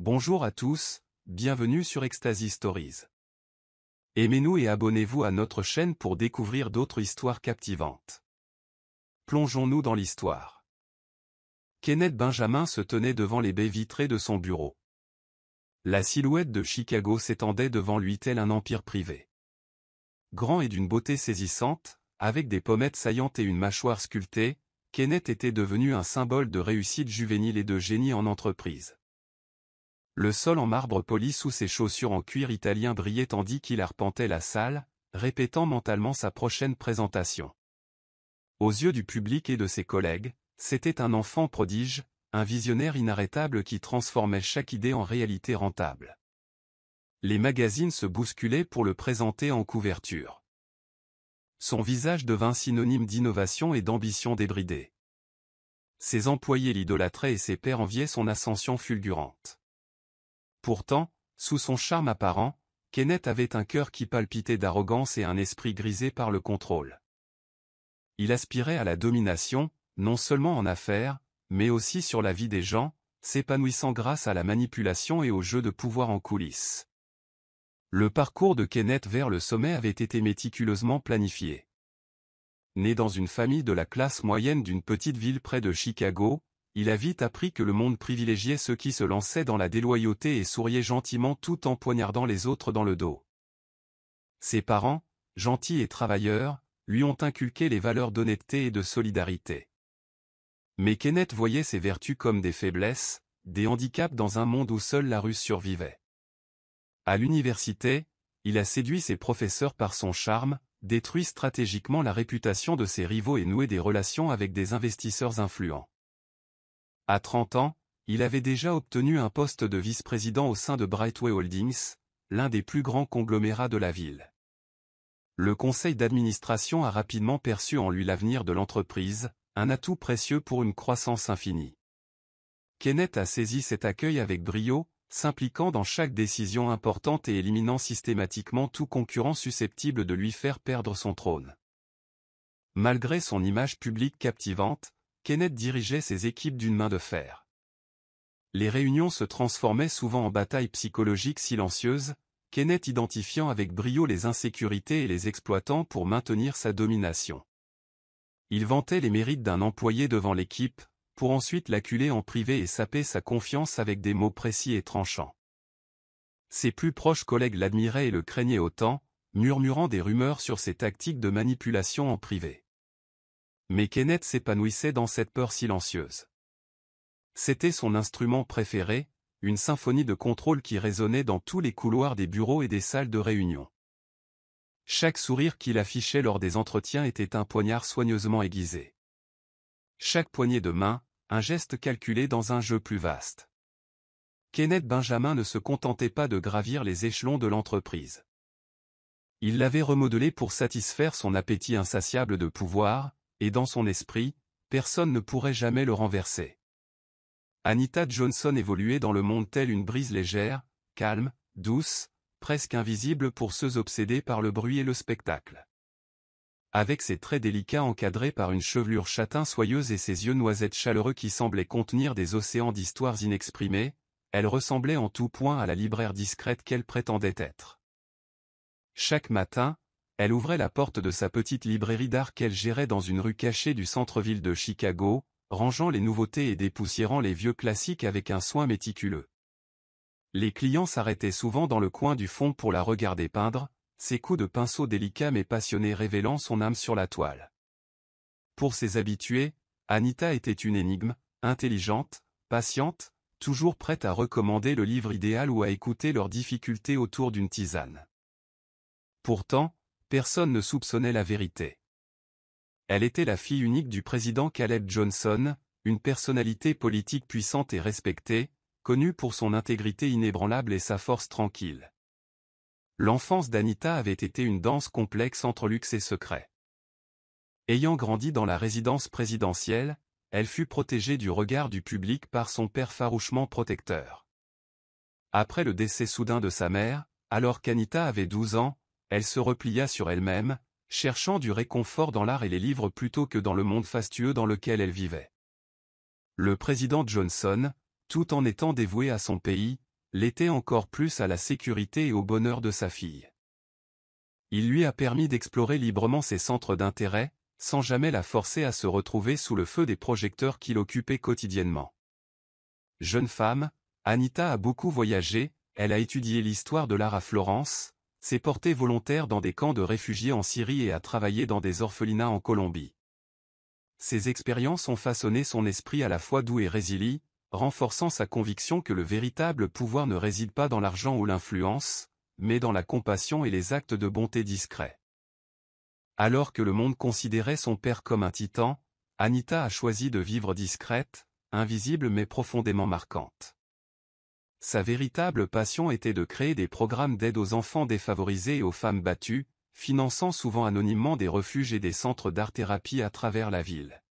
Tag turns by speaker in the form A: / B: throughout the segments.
A: Bonjour à tous, bienvenue sur Ecstasy Stories. Aimez-nous et abonnez-vous à notre chaîne pour découvrir d'autres histoires captivantes. Plongeons-nous dans l'histoire. Kenneth Benjamin se tenait devant les baies vitrées de son bureau. La silhouette de Chicago s'étendait devant lui tel un empire privé. Grand et d'une beauté saisissante, avec des pommettes saillantes et une mâchoire sculptée, Kenneth était devenu un symbole de réussite juvénile et de génie en entreprise. Le sol en marbre poli sous ses chaussures en cuir italien brillait tandis qu'il arpentait la salle, répétant mentalement sa prochaine présentation. Aux yeux du public et de ses collègues, c'était un enfant prodige, un visionnaire inarrêtable qui transformait chaque idée en réalité rentable. Les magazines se bousculaient pour le présenter en couverture. Son visage devint synonyme d'innovation et d'ambition débridée. Ses employés l'idolâtraient et ses pairs enviaient son ascension fulgurante. Pourtant, sous son charme apparent, Kenneth avait un cœur qui palpitait d'arrogance et un esprit grisé par le contrôle. Il aspirait à la domination, non seulement en affaires, mais aussi sur la vie des gens, s'épanouissant grâce à la manipulation et au jeu de pouvoir en coulisses. Le parcours de Kenneth vers le sommet avait été méticuleusement planifié. Né dans une famille de la classe moyenne d'une petite ville près de Chicago, il a vite appris que le monde privilégiait ceux qui se lançaient dans la déloyauté et souriaient gentiment tout en poignardant les autres dans le dos. Ses parents, gentils et travailleurs, lui ont inculqué les valeurs d'honnêteté et de solidarité. Mais Kenneth voyait ces vertus comme des faiblesses, des handicaps dans un monde où seule la ruse survivait. À l'université, il a séduit ses professeurs par son charme, détruit stratégiquement la réputation de ses rivaux et noué des relations avec des investisseurs influents. À 30 ans, il avait déjà obtenu un poste de vice-président au sein de Brightway Holdings, l'un des plus grands conglomérats de la ville. Le conseil d'administration a rapidement perçu en lui l'avenir de l'entreprise, un atout précieux pour une croissance infinie. Kenneth a saisi cet accueil avec brio, s'impliquant dans chaque décision importante et éliminant systématiquement tout concurrent susceptible de lui faire perdre son trône. Malgré son image publique captivante, Kenneth dirigeait ses équipes d'une main de fer. Les réunions se transformaient souvent en batailles psychologiques silencieuses, Kenneth identifiant avec brio les insécurités et les exploitants pour maintenir sa domination. Il vantait les mérites d'un employé devant l'équipe, pour ensuite l'acculer en privé et saper sa confiance avec des mots précis et tranchants. Ses plus proches collègues l'admiraient et le craignaient autant, murmurant des rumeurs sur ses tactiques de manipulation en privé. Mais Kenneth s'épanouissait dans cette peur silencieuse. C'était son instrument préféré, une symphonie de contrôle qui résonnait dans tous les couloirs des bureaux et des salles de réunion. Chaque sourire qu'il affichait lors des entretiens était un poignard soigneusement aiguisé. Chaque poignée de main, un geste calculé dans un jeu plus vaste. Kenneth Benjamin ne se contentait pas de gravir les échelons de l'entreprise. Il l'avait remodelé pour satisfaire son appétit insatiable de pouvoir, et dans son esprit, personne ne pourrait jamais le renverser. Anita Johnson évoluait dans le monde telle une brise légère, calme, douce, presque invisible pour ceux obsédés par le bruit et le spectacle. Avec ses traits délicats encadrés par une chevelure châtain soyeuse et ses yeux noisettes chaleureux qui semblaient contenir des océans d'histoires inexprimées, elle ressemblait en tout point à la libraire discrète qu'elle prétendait être. Chaque matin, elle ouvrait la porte de sa petite librairie d'art qu'elle gérait dans une rue cachée du centre-ville de Chicago, rangeant les nouveautés et dépoussiérant les vieux classiques avec un soin méticuleux. Les clients s'arrêtaient souvent dans le coin du fond pour la regarder peindre, ses coups de pinceau délicats mais passionnés révélant son âme sur la toile. Pour ses habitués, Anita était une énigme, intelligente, patiente, toujours prête à recommander le livre idéal ou à écouter leurs difficultés autour d'une tisane. Pourtant, personne ne soupçonnait la vérité. Elle était la fille unique du président Caleb Johnson, une personnalité politique puissante et respectée, connue pour son intégrité inébranlable et sa force tranquille. L'enfance d'Anita avait été une danse complexe entre luxe et secret. Ayant grandi dans la résidence présidentielle, elle fut protégée du regard du public par son père farouchement protecteur. Après le décès soudain de sa mère, alors qu'Anita avait 12 ans, elle se replia sur elle-même, cherchant du réconfort dans l'art et les livres plutôt que dans le monde fastueux dans lequel elle vivait. Le président Johnson, tout en étant dévoué à son pays, l'était encore plus à la sécurité et au bonheur de sa fille. Il lui a permis d'explorer librement ses centres d'intérêt, sans jamais la forcer à se retrouver sous le feu des projecteurs qui l'occupaient quotidiennement. Jeune femme, Anita a beaucoup voyagé, elle a étudié l'histoire de l'art à Florence, s'est portée volontaire dans des camps de réfugiés en Syrie et a travaillé dans des orphelinats en Colombie. Ces expériences ont façonné son esprit à la fois doux et résilient, renforçant sa conviction que le véritable pouvoir ne réside pas dans l'argent ou l'influence, mais dans la compassion et les actes de bonté discrets. Alors que le monde considérait son père comme un titan, Anita a choisi de vivre discrète, invisible mais profondément marquante. Sa véritable passion était de créer des programmes d'aide aux enfants défavorisés et aux femmes battues, finançant souvent anonymement des refuges et des centres d'art-thérapie à travers la ville.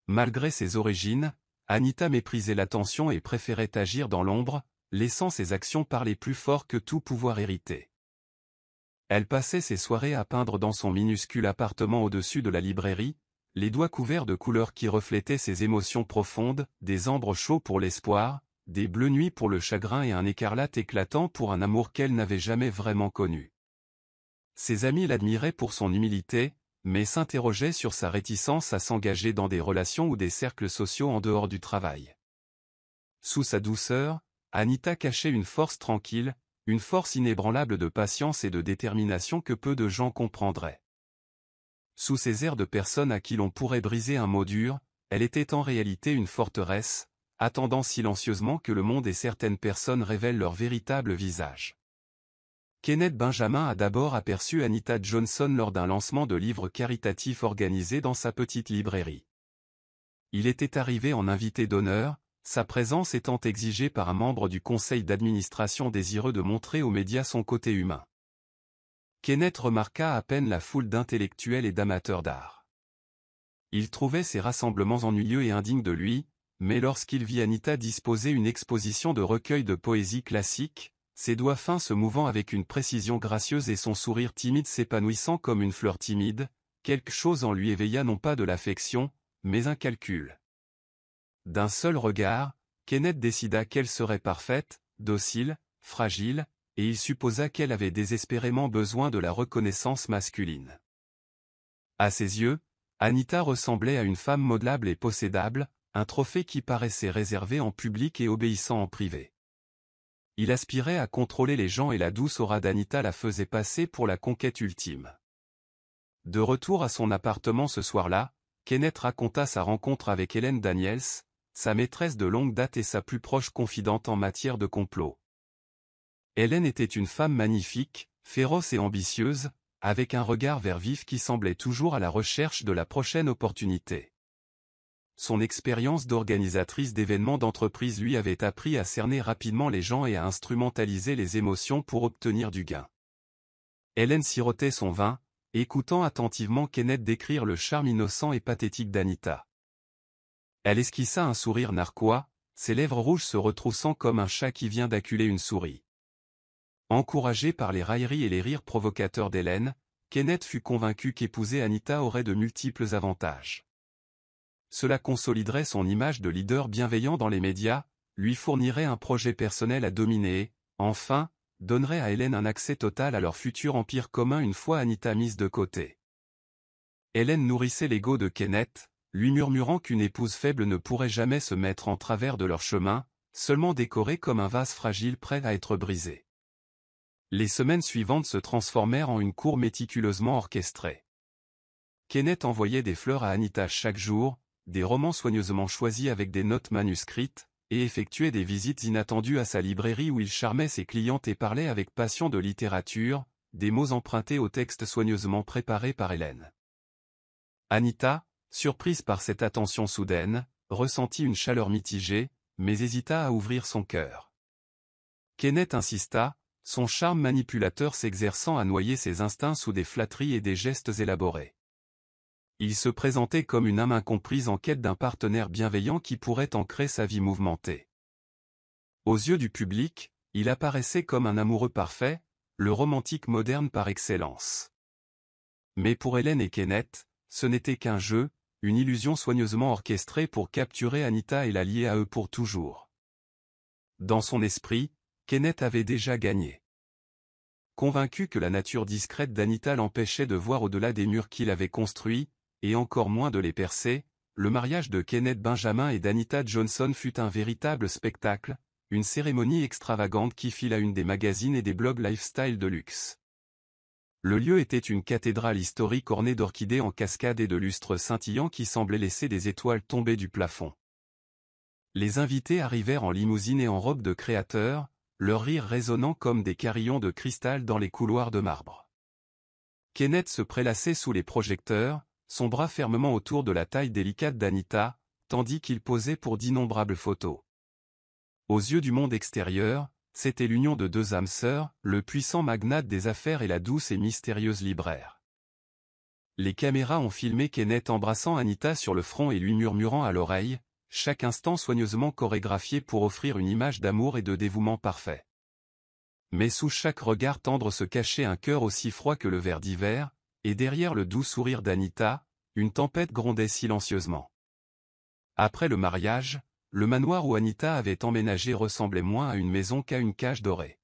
A: Malgré ses origines, Anita méprisait l'attention et préférait agir dans l'ombre, laissant ses actions parler plus fort que tout pouvoir hérité. Elle passait ses soirées à peindre dans son minuscule appartement au-dessus de la librairie, les doigts couverts de couleurs qui reflétaient ses émotions profondes, des ambres chauds pour l'espoir, des bleus nuits pour le chagrin et un écarlate éclatant pour un amour qu'elle n'avait jamais vraiment connu. Ses amis l'admiraient pour son humilité, mais s'interrogeaient sur sa réticence à s'engager dans des relations ou des cercles sociaux en dehors du travail. Sous sa douceur, Anita cachait une force tranquille, une force inébranlable de patience et de détermination que peu de gens comprendraient. Sous ses airs de personne à qui l'on pourrait briser un mot dur, elle était en réalité une forteresse, attendant silencieusement que le monde et certaines personnes révèlent leur véritable visage. Kenneth Benjamin a d'abord aperçu Anita Johnson lors d'un lancement de livres caritatifs organisé dans sa petite librairie. Il était arrivé en invité d'honneur, sa présence étant exigée par un membre du conseil d'administration désireux de montrer aux médias son côté humain. Kenneth remarqua à peine la foule d'intellectuels et d'amateurs d'art. Il trouvait ces rassemblements ennuyeux et indignes de lui, mais lorsqu'il vit Anita disposer une exposition de recueils de poésie classique, ses doigts fins se mouvant avec une précision gracieuse et son sourire timide s'épanouissant comme une fleur timide, quelque chose en lui éveilla non pas de l'affection, mais un calcul. D'un seul regard, Kenneth décida qu'elle serait parfaite, docile, fragile, et il supposa qu'elle avait désespérément besoin de la reconnaissance masculine. À ses yeux, Anita ressemblait à une femme modelable et possédable, un trophée qui paraissait réservé en public et obéissant en privé. Il aspirait à contrôler les gens et la douce aura d'Anita la faisait passer pour la conquête ultime. De retour à son appartement ce soir-là, Kenneth raconta sa rencontre avec Helen Daniels, sa maîtresse de longue date et sa plus proche confidente en matière de complot. Helen était une femme magnifique, féroce et ambitieuse, avec un regard vert vif qui semblait toujours à la recherche de la prochaine opportunité. Son expérience d'organisatrice d'événements d'entreprise lui avait appris à cerner rapidement les gens et à instrumentaliser les émotions pour obtenir du gain. Hélène sirotait son vin, écoutant attentivement Kenneth décrire le charme innocent et pathétique d'Anita. Elle esquissa un sourire narquois, ses lèvres rouges se retroussant comme un chat qui vient d'acculer une souris. Encouragé par les railleries et les rires provocateurs d'Hélène, Kenneth fut convaincu qu'épouser Anita aurait de multiples avantages. Cela consoliderait son image de leader bienveillant dans les médias, lui fournirait un projet personnel à dominer et, enfin, donnerait à Hélène un accès total à leur futur empire commun une fois Anita mise de côté. Hélène nourrissait l'ego de Kenneth, lui murmurant qu'une épouse faible ne pourrait jamais se mettre en travers de leur chemin, seulement décorée comme un vase fragile prêt à être brisé. Les semaines suivantes se transformèrent en une cour méticuleusement orchestrée. Kenneth envoyait des fleurs à Anita chaque jour, des romans soigneusement choisis avec des notes manuscrites, et effectuait des visites inattendues à sa librairie où il charmait ses clientes et parlait avec passion de littérature, des mots empruntés aux textes soigneusement préparés par Hélène. Anita, surprise par cette attention soudaine, ressentit une chaleur mitigée, mais hésita à ouvrir son cœur. Kenneth insista, son charme manipulateur s'exerçant à noyer ses instincts sous des flatteries et des gestes élaborés. Il se présentait comme une âme incomprise en quête d'un partenaire bienveillant qui pourrait ancrer sa vie mouvementée. Aux yeux du public, il apparaissait comme un amoureux parfait, le romantique moderne par excellence. Mais pour Hélène et Kenneth, ce n'était qu'un jeu, une illusion soigneusement orchestrée pour capturer Anita et la lier à eux pour toujours. Dans son esprit, Kenneth avait déjà gagné. Convaincu que la nature discrète d'Anita l'empêchait de voir au-delà des murs qu'il avait construits, et encore moins de les percer, le mariage de Kenneth Benjamin et d'Anita Johnson fut un véritable spectacle, une cérémonie extravagante qui fit la une des magazines et des blogs lifestyle de luxe. Le lieu était une cathédrale historique ornée d'orchidées en cascade et de lustres scintillants qui semblaient laisser des étoiles tomber du plafond. Les invités arrivèrent en limousine et en robe de créateurs, leur rire résonnant comme des carillons de cristal dans les couloirs de marbre. Kenneth se prélassait sous les projecteurs, son bras fermement autour de la taille délicate d'Anita, tandis qu'il posait pour d'innombrables photos. Aux yeux du monde extérieur, c'était l'union de deux âmes sœurs, le puissant magnate des affaires et la douce et mystérieuse libraire. Les caméras ont filmé Kenneth embrassant Anita sur le front et lui murmurant à l'oreille, chaque instant soigneusement chorégraphié pour offrir une image d'amour et de dévouement parfait. Mais sous chaque regard tendre se cachait un cœur aussi froid que le ver d'hiver, et derrière le doux sourire d'Anita, une tempête grondait silencieusement. Après le mariage, le manoir où Anita avait emménagé ressemblait moins à une maison qu'à une cage dorée.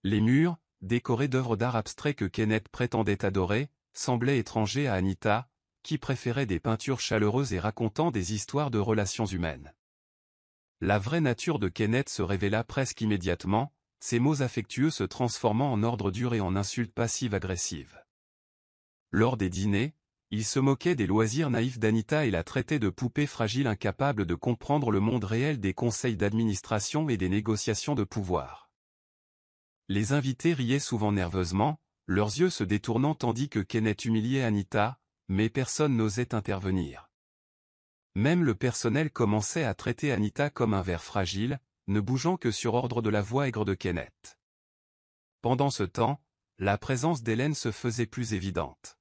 A: Les murs, décorés d'œuvres d'art abstrait que Kenneth prétendait adorer, semblaient étrangers à Anita, qui préférait des peintures chaleureuses et racontant des histoires de relations humaines. La vraie nature de Kenneth se révéla presque immédiatement, ses mots affectueux se transformant en ordre dur et en insultes passives-agressives. Lors des dîners, il se moquait des loisirs naïfs d'Anita et la traitait de poupée fragile incapable de comprendre le monde réel des conseils d'administration et des négociations de pouvoir. Les invités riaient souvent nerveusement, leurs yeux se détournant tandis que Kenneth humiliait Anita, mais personne n'osait intervenir. Même le personnel commençait à traiter Anita comme un ver fragile, ne bougeant que sur ordre de la voix aigre de Kenneth. Pendant ce temps, la présence d'Hélène se faisait plus évidente.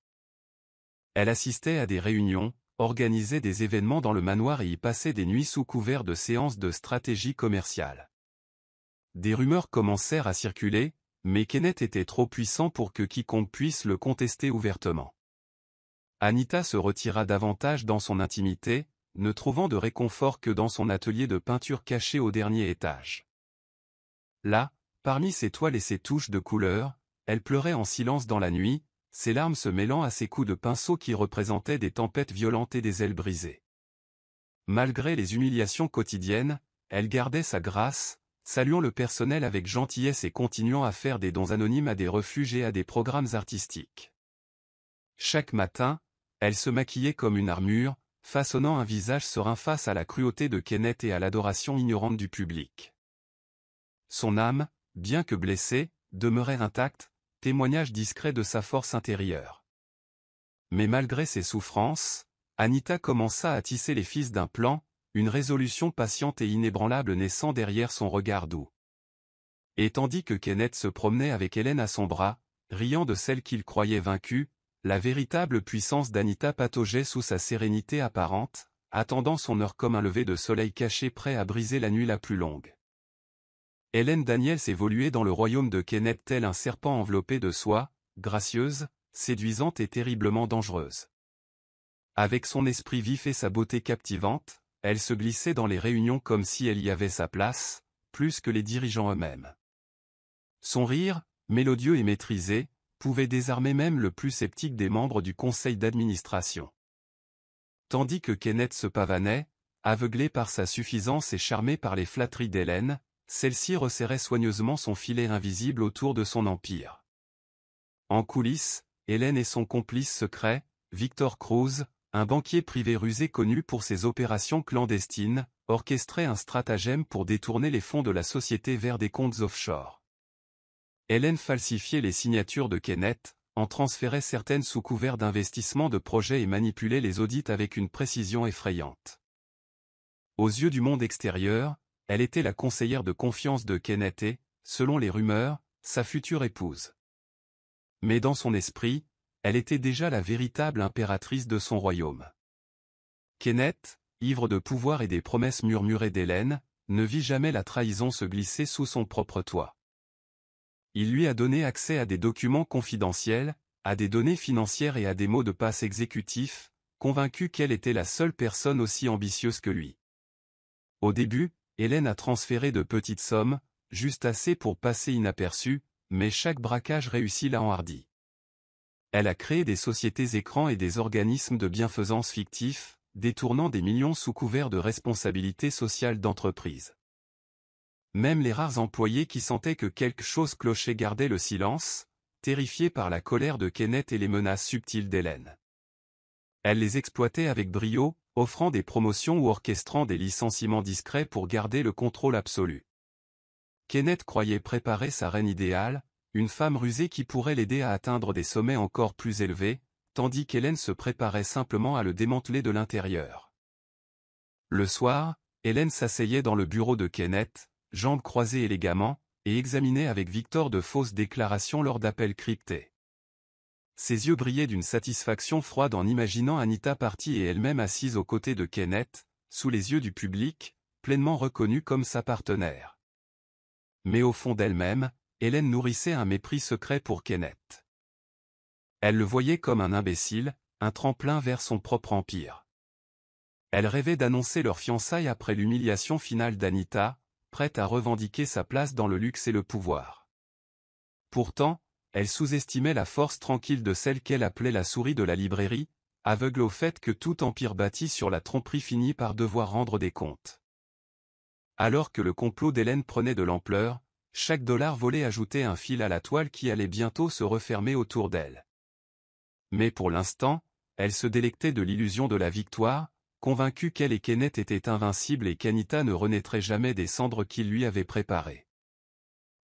A: Elle assistait à des réunions, organisait des événements dans le manoir et y passait des nuits sous couvert de séances de stratégie commerciale. Des rumeurs commencèrent à circuler, mais Kenneth était trop puissant pour que quiconque puisse le contester ouvertement. Anita se retira davantage dans son intimité, ne trouvant de réconfort que dans son atelier de peinture caché au dernier étage. Là, parmi ses toiles et ses touches de couleur, elle pleurait en silence dans la nuit, ses larmes se mêlant à ses coups de pinceau qui représentaient des tempêtes violentes et des ailes brisées. Malgré les humiliations quotidiennes, elle gardait sa grâce, saluant le personnel avec gentillesse et continuant à faire des dons anonymes à des refuges et à des programmes artistiques. Chaque matin, elle se maquillait comme une armure, façonnant un visage serein face à la cruauté de Kenneth et à l'adoration ignorante du public. Son âme, bien que blessée, demeurait intacte, témoignage discret de sa force intérieure. Mais malgré ses souffrances, Anita commença à tisser les fils d'un plan, une résolution patiente et inébranlable naissant derrière son regard doux. Et tandis que Kenneth se promenait avec Hélène à son bras, riant de celle qu'il croyait vaincue, la véritable puissance d'Anita pataugeait sous sa sérénité apparente, attendant son heure comme un lever de soleil caché prêt à briser la nuit la plus longue. Hélène Daniels évoluait dans le royaume de Kenneth tel un serpent enveloppé de soie, gracieuse, séduisante et terriblement dangereuse. Avec son esprit vif et sa beauté captivante, elle se glissait dans les réunions comme si elle y avait sa place, plus que les dirigeants eux-mêmes. Son rire, mélodieux et maîtrisé, pouvait désarmer même le plus sceptique des membres du conseil d'administration. Tandis que Kenneth se pavanait, aveuglé par sa suffisance et charmé par les flatteries d'Hélène, celle-ci resserrait soigneusement son filet invisible autour de son empire. En coulisses, Hélène et son complice secret, Victor Cruz, un banquier privé rusé connu pour ses opérations clandestines, orchestraient un stratagème pour détourner les fonds de la société vers des comptes offshore. Hélène falsifiait les signatures de Kenneth, en transférait certaines sous couvert d'investissement de projets et manipulait les audits avec une précision effrayante. Aux yeux du monde extérieur, elle était la conseillère de confiance de Kenneth et, selon les rumeurs, sa future épouse. Mais dans son esprit, elle était déjà la véritable impératrice de son royaume. Kenneth, ivre de pouvoir et des promesses murmurées d'Hélène, ne vit jamais la trahison se glisser sous son propre toit. Il lui a donné accès à des documents confidentiels, à des données financières et à des mots de passe exécutifs, convaincu qu'elle était la seule personne aussi ambitieuse que lui. Au début, Hélène a transféré de petites sommes, juste assez pour passer inaperçu, mais chaque braquage réussit l'a enhardie. Elle a créé des sociétés écrans et des organismes de bienfaisance fictifs, détournant des millions sous couvert de responsabilité sociale d'entreprise. Même les rares employés qui sentaient que quelque chose clochait gardaient le silence, terrifiés par la colère de Kenneth et les menaces subtiles d'Hélène. Elle les exploitait avec brio, offrant des promotions ou orchestrant des licenciements discrets pour garder le contrôle absolu. Kenneth croyait préparer sa reine idéale, une femme rusée qui pourrait l'aider à atteindre des sommets encore plus élevés, tandis qu'Hélène se préparait simplement à le démanteler de l'intérieur. Le soir, Hélène s'asseyait dans le bureau de Kenneth, jambes croisées élégamment, et examinait avec Victor de fausses déclarations lors d'appels cryptés. Ses yeux brillaient d'une satisfaction froide en imaginant Anita partie et elle-même assise aux côtés de Kenneth, sous les yeux du public, pleinement reconnue comme sa partenaire. Mais au fond d'elle-même, Hélène nourrissait un mépris secret pour Kenneth. Elle le voyait comme un imbécile, un tremplin vers son propre empire. Elle rêvait d'annoncer leur fiançailles après l'humiliation finale d'Anita, prête à revendiquer sa place dans le luxe et le pouvoir. Pourtant, elle sous-estimait la force tranquille de celle qu'elle appelait la souris de la librairie, aveugle au fait que tout empire bâti sur la tromperie finit par devoir rendre des comptes. Alors que le complot d'Hélène prenait de l'ampleur, chaque dollar volé ajoutait un fil à la toile qui allait bientôt se refermer autour d'elle. Mais pour l'instant, elle se délectait de l'illusion de la victoire, convaincue qu'elle et Kenneth étaient invincibles et qu'Anita ne renaîtrait jamais des cendres qu'il lui avait préparées.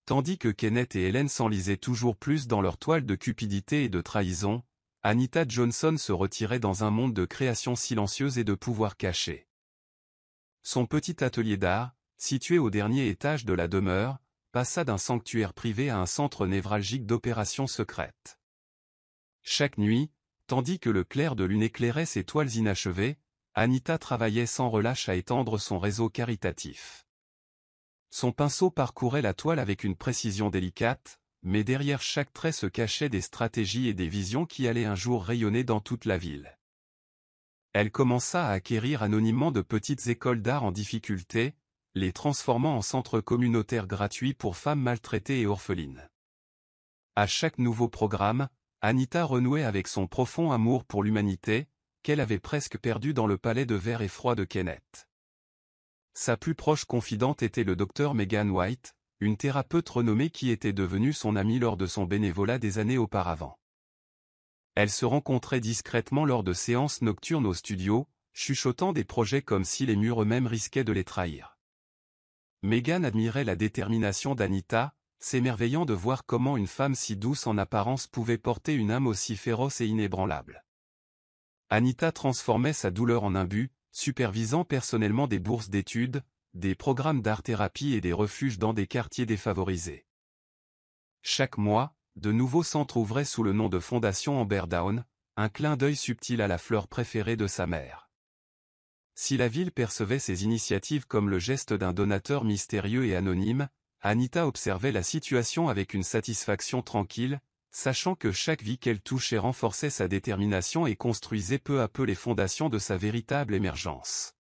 A: Tandis que Kenneth et Hélène s'enlisaient toujours plus dans leur toile de cupidité et de trahison, Anita Johnson se retirait dans un monde de création silencieuse et de pouvoir caché. Son petit atelier d'art, situé au dernier étage de la demeure, passa d'un sanctuaire privé à un centre névralgique d'opérations secrètes. Chaque nuit, tandis que le clair de lune éclairait ses toiles inachevées, Anita travaillait sans relâche à étendre son réseau caritatif. Son pinceau parcourait la toile avec une précision délicate, mais derrière chaque trait se cachaient des stratégies et des visions qui allaient un jour rayonner dans toute la ville. Elle commença à acquérir anonymement de petites écoles d'art en difficulté, les transformant en centres communautaires gratuits pour femmes maltraitées et orphelines. À chaque nouveau programme, Anita renouait avec son profond amour pour l'humanité, qu'elle avait presque perdu dans le palais de verre et froid de Kenneth. Sa plus proche confidente était le docteur Megan White, une thérapeute renommée qui était devenue son amie lors de son bénévolat des années auparavant. Elles se rencontraient discrètement lors de séances nocturnes au studio, chuchotant des projets comme si les murs eux-mêmes risquaient de les trahir. Megan admirait la détermination d'Anita, s'émerveillant de voir comment une femme si douce en apparence pouvait porter une âme aussi féroce et inébranlable. Anita transformait sa douleur en un but, supervisant personnellement des bourses d'études, des programmes d'art-thérapie et des refuges dans des quartiers défavorisés. Chaque mois, de nouveaux centres ouvraient sous le nom de Fondation Amber Dawn, un clin d'œil subtil à la fleur préférée de sa mère. Si la ville percevait ces initiatives comme le geste d'un donateur mystérieux et anonyme, Anita observait la situation avec une satisfaction tranquille, sachant que chaque vie qu'elle touchait renforçait sa détermination et construisait peu à peu les fondations de sa véritable émergence.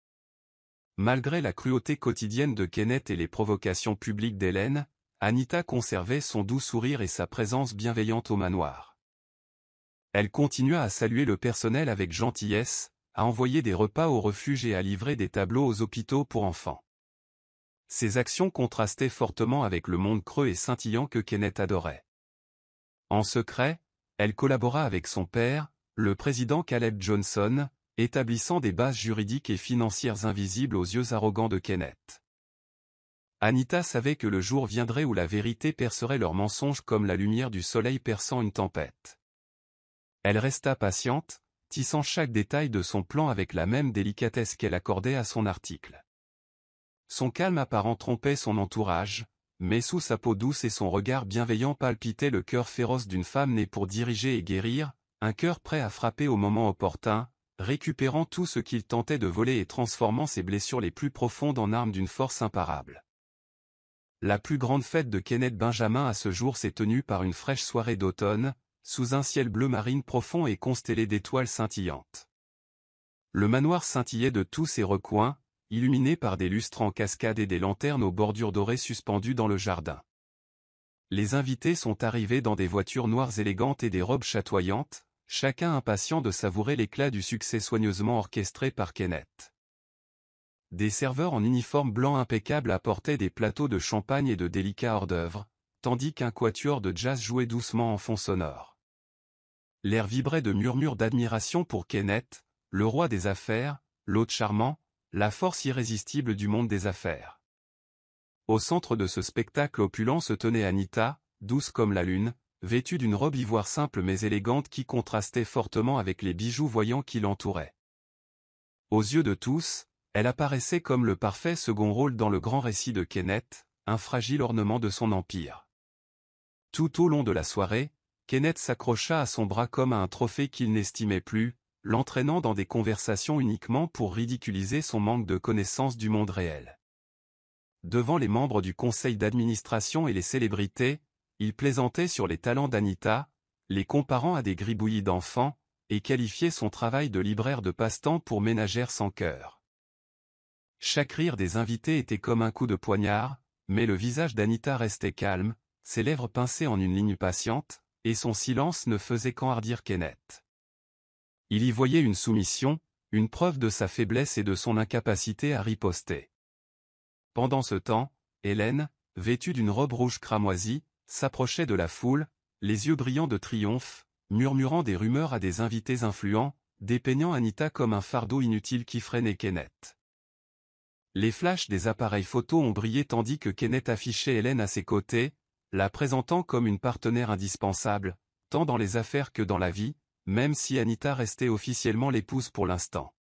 A: Malgré la cruauté quotidienne de Kenneth et les provocations publiques d'Hélène, Anita conservait son doux sourire et sa présence bienveillante au manoir. Elle continua à saluer le personnel avec gentillesse, à envoyer des repas au refuge et à livrer des tableaux aux hôpitaux pour enfants. Ces actions contrastaient fortement avec le monde creux et scintillant que Kenneth adorait. En secret, elle collabora avec son père, le président Caleb Johnson, établissant des bases juridiques et financières invisibles aux yeux arrogants de Kenneth. Anita savait que le jour viendrait où la vérité percerait leurs mensonges comme la lumière du soleil perçant une tempête. Elle resta patiente, tissant chaque détail de son plan avec la même délicatesse qu'elle accordait à son article. Son calme apparent trompait son entourage, mais sous sa peau douce et son regard bienveillant palpitait le cœur féroce d'une femme née pour diriger et guérir, un cœur prêt à frapper au moment opportun, récupérant tout ce qu'il tentait de voler et transformant ses blessures les plus profondes en armes d'une force imparable. La plus grande fête de Kenneth Benjamin à ce jour s'est tenue par une fraîche soirée d'automne, sous un ciel bleu marine profond et constellé d'étoiles scintillantes. Le manoir scintillait de tous ses recoins, illuminée par des lustres en cascade et des lanternes aux bordures dorées suspendues dans le jardin. Les invités sont arrivés dans des voitures noires élégantes et des robes chatoyantes, chacun impatient de savourer l'éclat du succès soigneusement orchestré par Kenneth. Des serveurs en uniforme blanc impeccable apportaient des plateaux de champagne et de délicats hors-d'œuvre, tandis qu'un quatuor de jazz jouait doucement en fond sonore. L'air vibrait de murmures d'admiration pour Kenneth, le roi des affaires, l'hôte charmant, la force irrésistible du monde des affaires. Au centre de ce spectacle opulent se tenait Anita, douce comme la lune, vêtue d'une robe ivoire simple mais élégante qui contrastait fortement avec les bijoux voyants qui l'entouraient. Aux yeux de tous, elle apparaissait comme le parfait second rôle dans le grand récit de Kenneth, un fragile ornement de son empire. Tout au long de la soirée, Kenneth s'accrocha à son bras comme à un trophée qu'il n'estimait plus, l'entraînant dans des conversations uniquement pour ridiculiser son manque de connaissance du monde réel. Devant les membres du conseil d'administration et les célébrités, il plaisantait sur les talents d'Anita, les comparant à des gribouillis d'enfants, et qualifiait son travail de libraire de passe-temps pour ménagère sans cœur. Chaque rire des invités était comme un coup de poignard, mais le visage d'Anita restait calme, ses lèvres pincées en une ligne patiente, et son silence ne faisait qu'enhardir Kenneth. Il y voyait une soumission, une preuve de sa faiblesse et de son incapacité à riposter. Pendant ce temps, Hélène, vêtue d'une robe rouge cramoisie, s'approchait de la foule, les yeux brillants de triomphe, murmurant des rumeurs à des invités influents, dépeignant Anita comme un fardeau inutile qui freinait Kenneth. Les flashs des appareils photo ont brillé tandis que Kenneth affichait Hélène à ses côtés, la présentant comme une partenaire indispensable, tant dans les affaires que dans la vie, même si Anita restait officiellement l'épouse pour l'instant.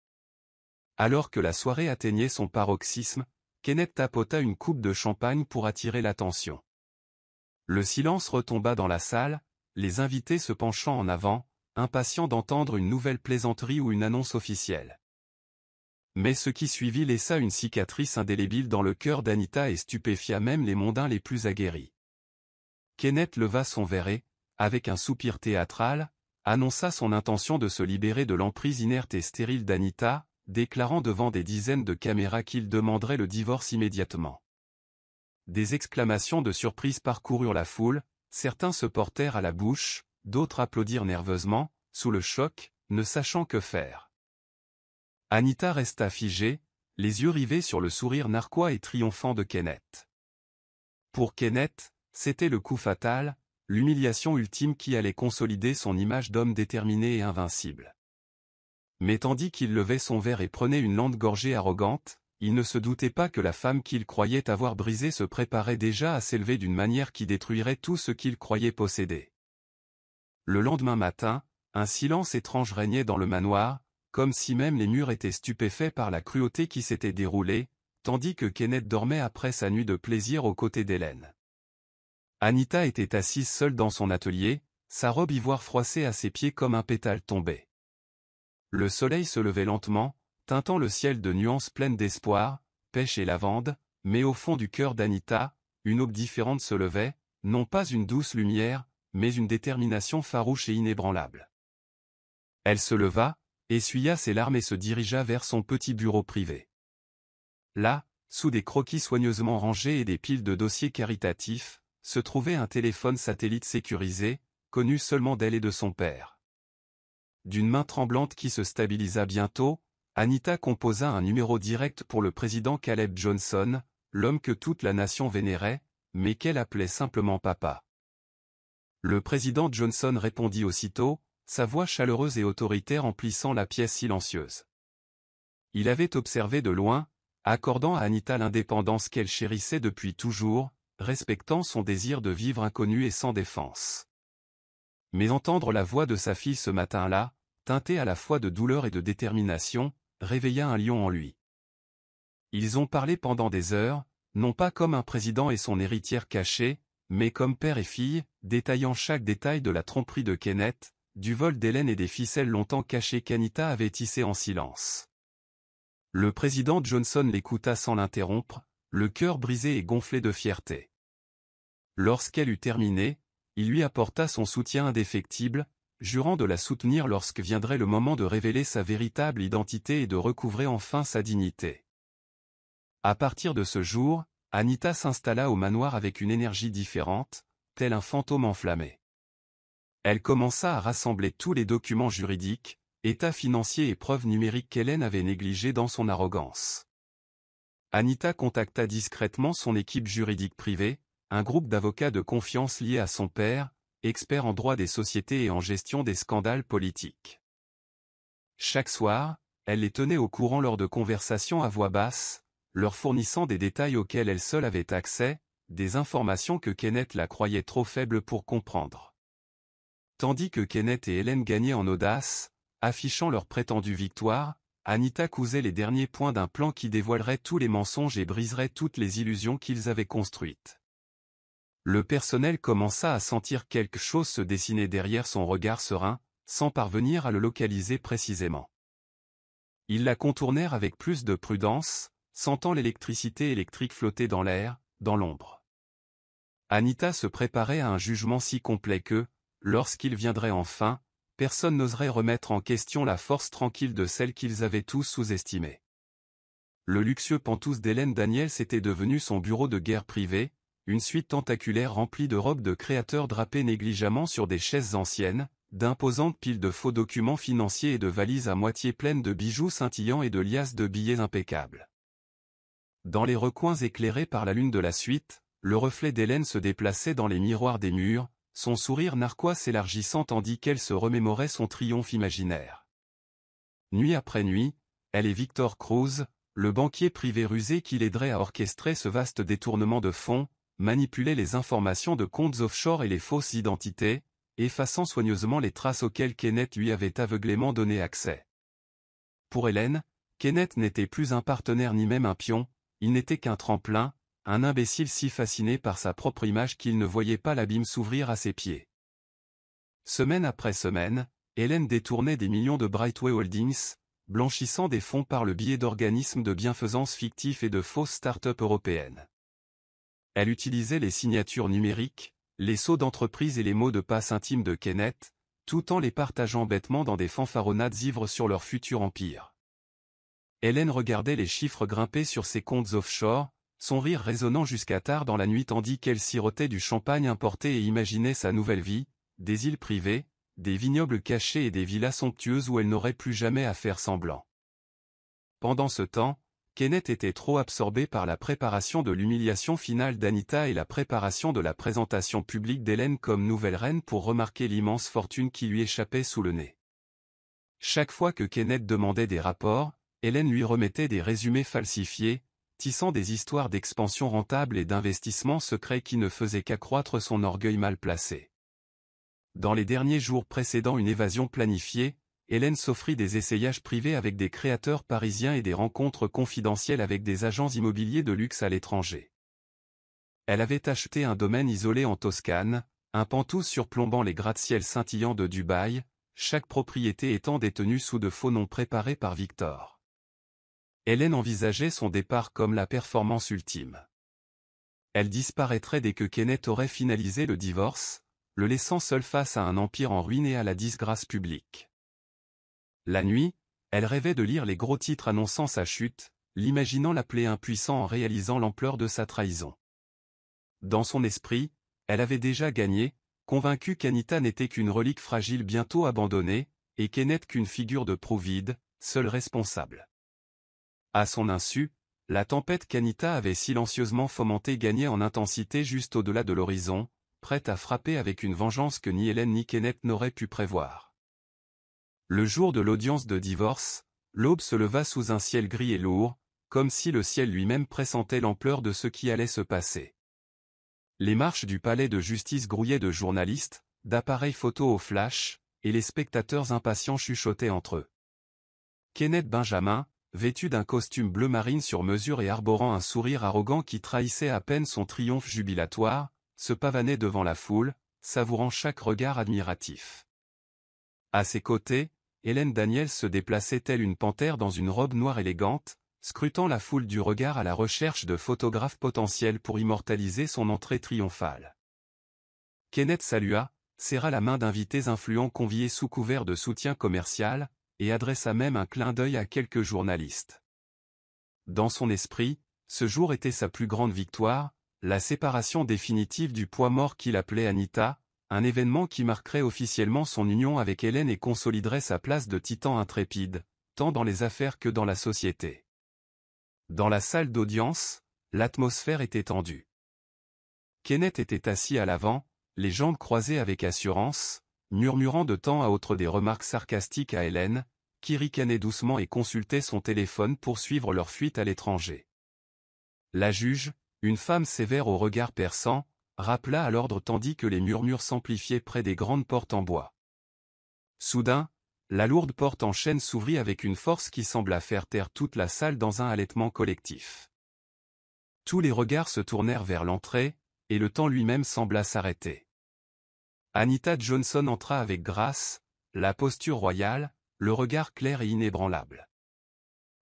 A: Alors que la soirée atteignait son paroxysme, Kenneth tapota une coupe de champagne pour attirer l'attention. Le silence retomba dans la salle, les invités se penchant en avant, impatients d'entendre une nouvelle plaisanterie ou une annonce officielle. Mais ce qui suivit laissa une cicatrice indélébile dans le cœur d'Anita et stupéfia même les mondains les plus aguerris. Kenneth leva son verre et, avec un soupir théâtral, annonça son intention de se libérer de l'emprise inerte et stérile d'Anita, déclarant devant des dizaines de caméras qu'il demanderait le divorce immédiatement. Des exclamations de surprise parcoururent la foule, certains se portèrent à la bouche, d'autres applaudirent nerveusement, sous le choc, ne sachant que faire. Anita resta figée, les yeux rivés sur le sourire narquois et triomphant de Kenneth. Pour Kenneth, c'était le coup fatal, l'humiliation ultime qui allait consolider son image d'homme déterminé et invincible. Mais tandis qu'il levait son verre et prenait une lente gorgée arrogante, il ne se doutait pas que la femme qu'il croyait avoir brisée se préparait déjà à s'élever d'une manière qui détruirait tout ce qu'il croyait posséder. Le lendemain matin, un silence étrange régnait dans le manoir, comme si même les murs étaient stupéfaits par la cruauté qui s'était déroulée, tandis que Kenneth dormait après sa nuit de plaisir aux côtés d'Hélène. Anita était assise seule dans son atelier, sa robe ivoire froissée à ses pieds comme un pétale tombé. Le soleil se levait lentement, teintant le ciel de nuances pleines d'espoir, pêche et lavande, mais au fond du cœur d'Anita, une aube différente se levait, non pas une douce lumière, mais une détermination farouche et inébranlable. Elle se leva, essuya ses larmes et se dirigea vers son petit bureau privé. Là, sous des croquis soigneusement rangés et des piles de dossiers caritatifs, se trouvait un téléphone satellite sécurisé, connu seulement d'elle et de son père. D'une main tremblante qui se stabilisa bientôt, Anita composa un numéro direct pour le président Caleb Johnson, l'homme que toute la nation vénérait, mais qu'elle appelait simplement papa. Le président Johnson répondit aussitôt, sa voix chaleureuse et autoritaire emplissant la pièce silencieuse. Il avait observé de loin, accordant à Anita l'indépendance qu'elle chérissait depuis toujours, respectant son désir de vivre inconnu et sans défense. Mais entendre la voix de sa fille ce matin-là, teintée à la fois de douleur et de détermination, réveilla un lion en lui. Ils ont parlé pendant des heures, non pas comme un président et son héritière cachée, mais comme père et fille, détaillant chaque détail de la tromperie de Kenneth, du vol d'Hélène et des ficelles longtemps cachées qu'Anita avait tissées en silence. Le président Johnson l'écouta sans l'interrompre, le cœur brisé et gonflé de fierté. Lorsqu'elle eut terminé, il lui apporta son soutien indéfectible, jurant de la soutenir lorsque viendrait le moment de révéler sa véritable identité et de recouvrer enfin sa dignité. À partir de ce jour, Anita s'installa au manoir avec une énergie différente, tel un fantôme enflammé. Elle commença à rassembler tous les documents juridiques, états financiers et preuves numériques qu'Hélène avait négligés dans son arrogance. Anita contacta discrètement son équipe juridique privée, un groupe d'avocats de confiance liés à son père, expert en droit des sociétés et en gestion des scandales politiques. Chaque soir, elle les tenait au courant lors de conversations à voix basse, leur fournissant des détails auxquels elle seule avait accès, des informations que Kenneth la croyait trop faible pour comprendre. Tandis que Kenneth et Hélène gagnaient en audace, affichant leur prétendue victoire, Anita cousait les derniers points d'un plan qui dévoilerait tous les mensonges et briserait toutes les illusions qu'ils avaient construites. Le personnel commença à sentir quelque chose se dessiner derrière son regard serein, sans parvenir à le localiser précisément. Ils la contournèrent avec plus de prudence, sentant l'électricité électrique flotter dans l'air, dans l'ombre. Anita se préparait à un jugement si complet que, lorsqu'il viendrait enfin, personne n'oserait remettre en question la force tranquille de celle qu'ils avaient tous sous-estimée. Le luxueux penthouse d'Hélène Daniels était devenu son bureau de guerre privé, une suite tentaculaire remplie de robes de créateurs drapées négligemment sur des chaises anciennes, d'imposantes piles de faux documents financiers et de valises à moitié pleines de bijoux scintillants et de liasses de billets impeccables. Dans les recoins éclairés par la lune de la suite, le reflet d'Hélène se déplaçait dans les miroirs des murs, son sourire narquois s'élargissant tandis qu'elle se remémorait son triomphe imaginaire. Nuit après nuit, elle et Victor Cruz, le banquier privé rusé qui l'aiderait à orchestrer ce vaste détournement de fonds, manipulaient les informations de comptes offshore et les fausses identités, effaçant soigneusement les traces auxquelles Kenneth lui avait aveuglément donné accès. Pour Hélène, Kenneth n'était plus un partenaire ni même un pion, il n'était qu'un tremplin, un imbécile si fasciné par sa propre image qu'il ne voyait pas l'abîme s'ouvrir à ses pieds. Semaine après semaine, Hélène détournait des millions de Brightway Holdings, blanchissant des fonds par le biais d'organismes de bienfaisance fictifs et de fausses start-up européennes. Elle utilisait les signatures numériques, les sceaux d'entreprise et les mots de passe intimes de Kenneth, tout en les partageant bêtement dans des fanfaronnades ivres sur leur futur empire. Hélène regardait les chiffres grimper sur ses comptes offshore, son rire résonnant jusqu'à tard dans la nuit tandis qu'elle sirotait du champagne importé et imaginait sa nouvelle vie, des îles privées, des vignobles cachés et des villas somptueuses où elle n'aurait plus jamais à faire semblant. Pendant ce temps, Kenneth était trop absorbé par la préparation de l'humiliation finale d'Anita et la préparation de la présentation publique d'Hélène comme nouvelle reine pour remarquer l'immense fortune qui lui échappait sous le nez. Chaque fois que Kenneth demandait des rapports, Hélène lui remettait des résumés falsifiés, tissant des histoires d'expansion rentable et d'investissement secret qui ne faisaient qu'accroître son orgueil mal placé. Dans les derniers jours précédant une évasion planifiée, Hélène s'offrit des essayages privés avec des créateurs parisiens et des rencontres confidentielles avec des agents immobiliers de luxe à l'étranger. Elle avait acheté un domaine isolé en Toscane, un penthouse surplombant les gratte-ciels scintillants de Dubaï, chaque propriété étant détenue sous de faux noms préparés par Victor. Hélène envisageait son départ comme la performance ultime. Elle disparaîtrait dès que Kenneth aurait finalisé le divorce, le laissant seul face à un empire en ruine et à la disgrâce publique. La nuit, elle rêvait de lire les gros titres annonçant sa chute, l'imaginant l'appeler impuissant en réalisant l'ampleur de sa trahison. Dans son esprit, elle avait déjà gagné, convaincue qu'Anita n'était qu'une relique fragile bientôt abandonnée, et Kenneth qu'une figure de proue vide, seul responsable. À son insu, la tempête qu'Anita avait silencieusement fomentée gagnait en intensité juste au-delà de l'horizon, prête à frapper avec une vengeance que ni Hélène ni Kenneth n'auraient pu prévoir. Le jour de l'audience de divorce, l'aube se leva sous un ciel gris et lourd, comme si le ciel lui-même pressentait l'ampleur de ce qui allait se passer. Les marches du palais de justice grouillaient de journalistes, d'appareils photo au flash, et les spectateurs impatients chuchotaient entre eux. Kenneth Benjamin, vêtu d'un costume bleu marine sur mesure et arborant un sourire arrogant qui trahissait à peine son triomphe jubilatoire, se pavanait devant la foule, savourant chaque regard admiratif. À ses côtés, Hélène Daniels se déplaçait telle une panthère dans une robe noire élégante, scrutant la foule du regard à la recherche de photographes potentiels pour immortaliser son entrée triomphale. Kenneth salua, serra la main d'invités influents conviés sous couvert de soutien commercial, et adressa même un clin d'œil à quelques journalistes. Dans son esprit, Ce jour était sa plus grande victoire, la séparation définitive du poids mort qu'il appelait Anita, un événement qui marquerait officiellement son union avec Hélène et consoliderait sa place de titan intrépide, tant dans les affaires que dans la société. Dans la salle d'audience, l'atmosphère était tendue. Kenneth était assis à l'avant, les jambes croisées avec assurance, murmurant de temps à autre des remarques sarcastiques à Hélène, qui ricanait doucement et consultait son téléphone pour suivre leur fuite à l'étranger. La juge, une femme sévère au regard perçant, rappela à l'ordre tandis que les murmures s'amplifiaient près des grandes portes en bois. Soudain, la lourde porte en chêne s'ouvrit avec une force qui sembla faire taire toute la salle dans un halètement collectif. Tous les regards se tournèrent vers l'entrée, et le temps lui-même sembla s'arrêter. Anita Johnson entra avec grâce, la posture royale, le regard clair et inébranlable.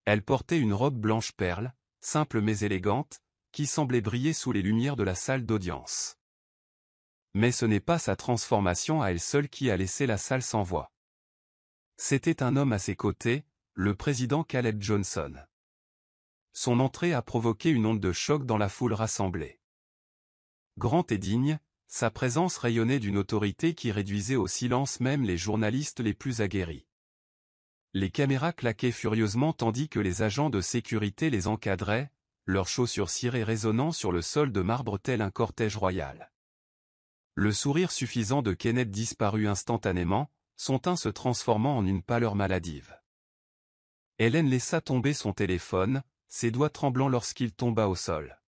A: Elle portait une robe blanche perle, simple mais élégante, qui semblait briller sous les lumières de la salle d'audience. Mais ce n'est pas sa transformation à elle seule qui a laissé la salle sans voix. C'était un homme à ses côtés, le président Caleb Johnson. Son entrée a provoqué une onde de choc dans la foule rassemblée. Grand et digne, sa présence rayonnait d'une autorité qui réduisait au silence même les journalistes les plus aguerris. Les caméras claquaient furieusement tandis que les agents de sécurité les encadraient, leurs chaussures cirées résonnant sur le sol de marbre tel un cortège royal. Le sourire suffisant de Kenneth disparut instantanément, son teint se transformant en une pâleur maladive. Hélène laissa tomber son téléphone, ses doigts tremblants lorsqu'il tomba au sol.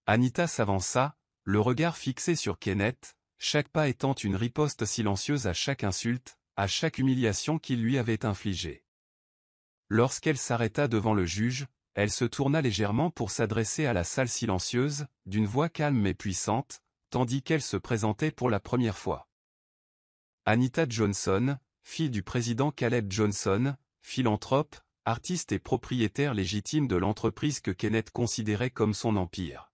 A: Anita s'avança, le regard fixé sur Kenneth, chaque pas étant une riposte silencieuse à chaque insulte, à chaque humiliation qu'il lui avait infligée. Lorsqu'elle s'arrêta devant le juge, elle se tourna légèrement pour s'adresser à la salle silencieuse, d'une voix calme mais puissante, tandis qu'elle se présentait pour la première fois. Anita Johnson, fille du président Caleb Johnson, philanthrope, artiste et propriétaire légitime de l'entreprise que Kenneth considérait comme son empire.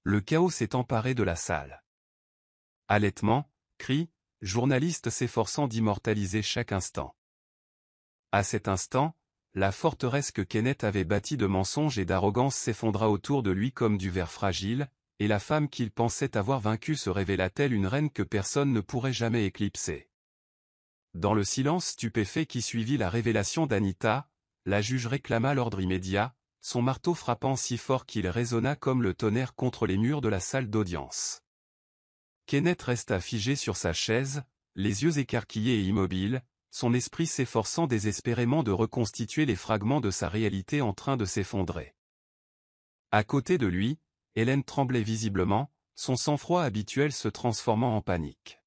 A: Le chaos s'est emparé de la salle. Halètements, cris, journalistes s'efforçant d'immortaliser chaque instant. À cet instant, la forteresse que Kenneth avait bâtie de mensonges et d'arrogance s'effondra autour de lui comme du verre fragile, et la femme qu'il pensait avoir vaincue se révéla telle une reine que personne ne pourrait jamais éclipser. Dans le silence stupéfait qui suivit la révélation d'Anita, la juge réclama l'ordre immédiat, son marteau frappant si fort qu'il résonna comme le tonnerre contre les murs de la salle d'audience. Kenneth resta figé sur sa chaise, les yeux écarquillés et immobiles, son esprit s'efforçant désespérément de reconstituer les fragments de sa réalité en train de s'effondrer. À côté de lui, Hélène tremblait visiblement, son sang-froid habituel se transformant en panique.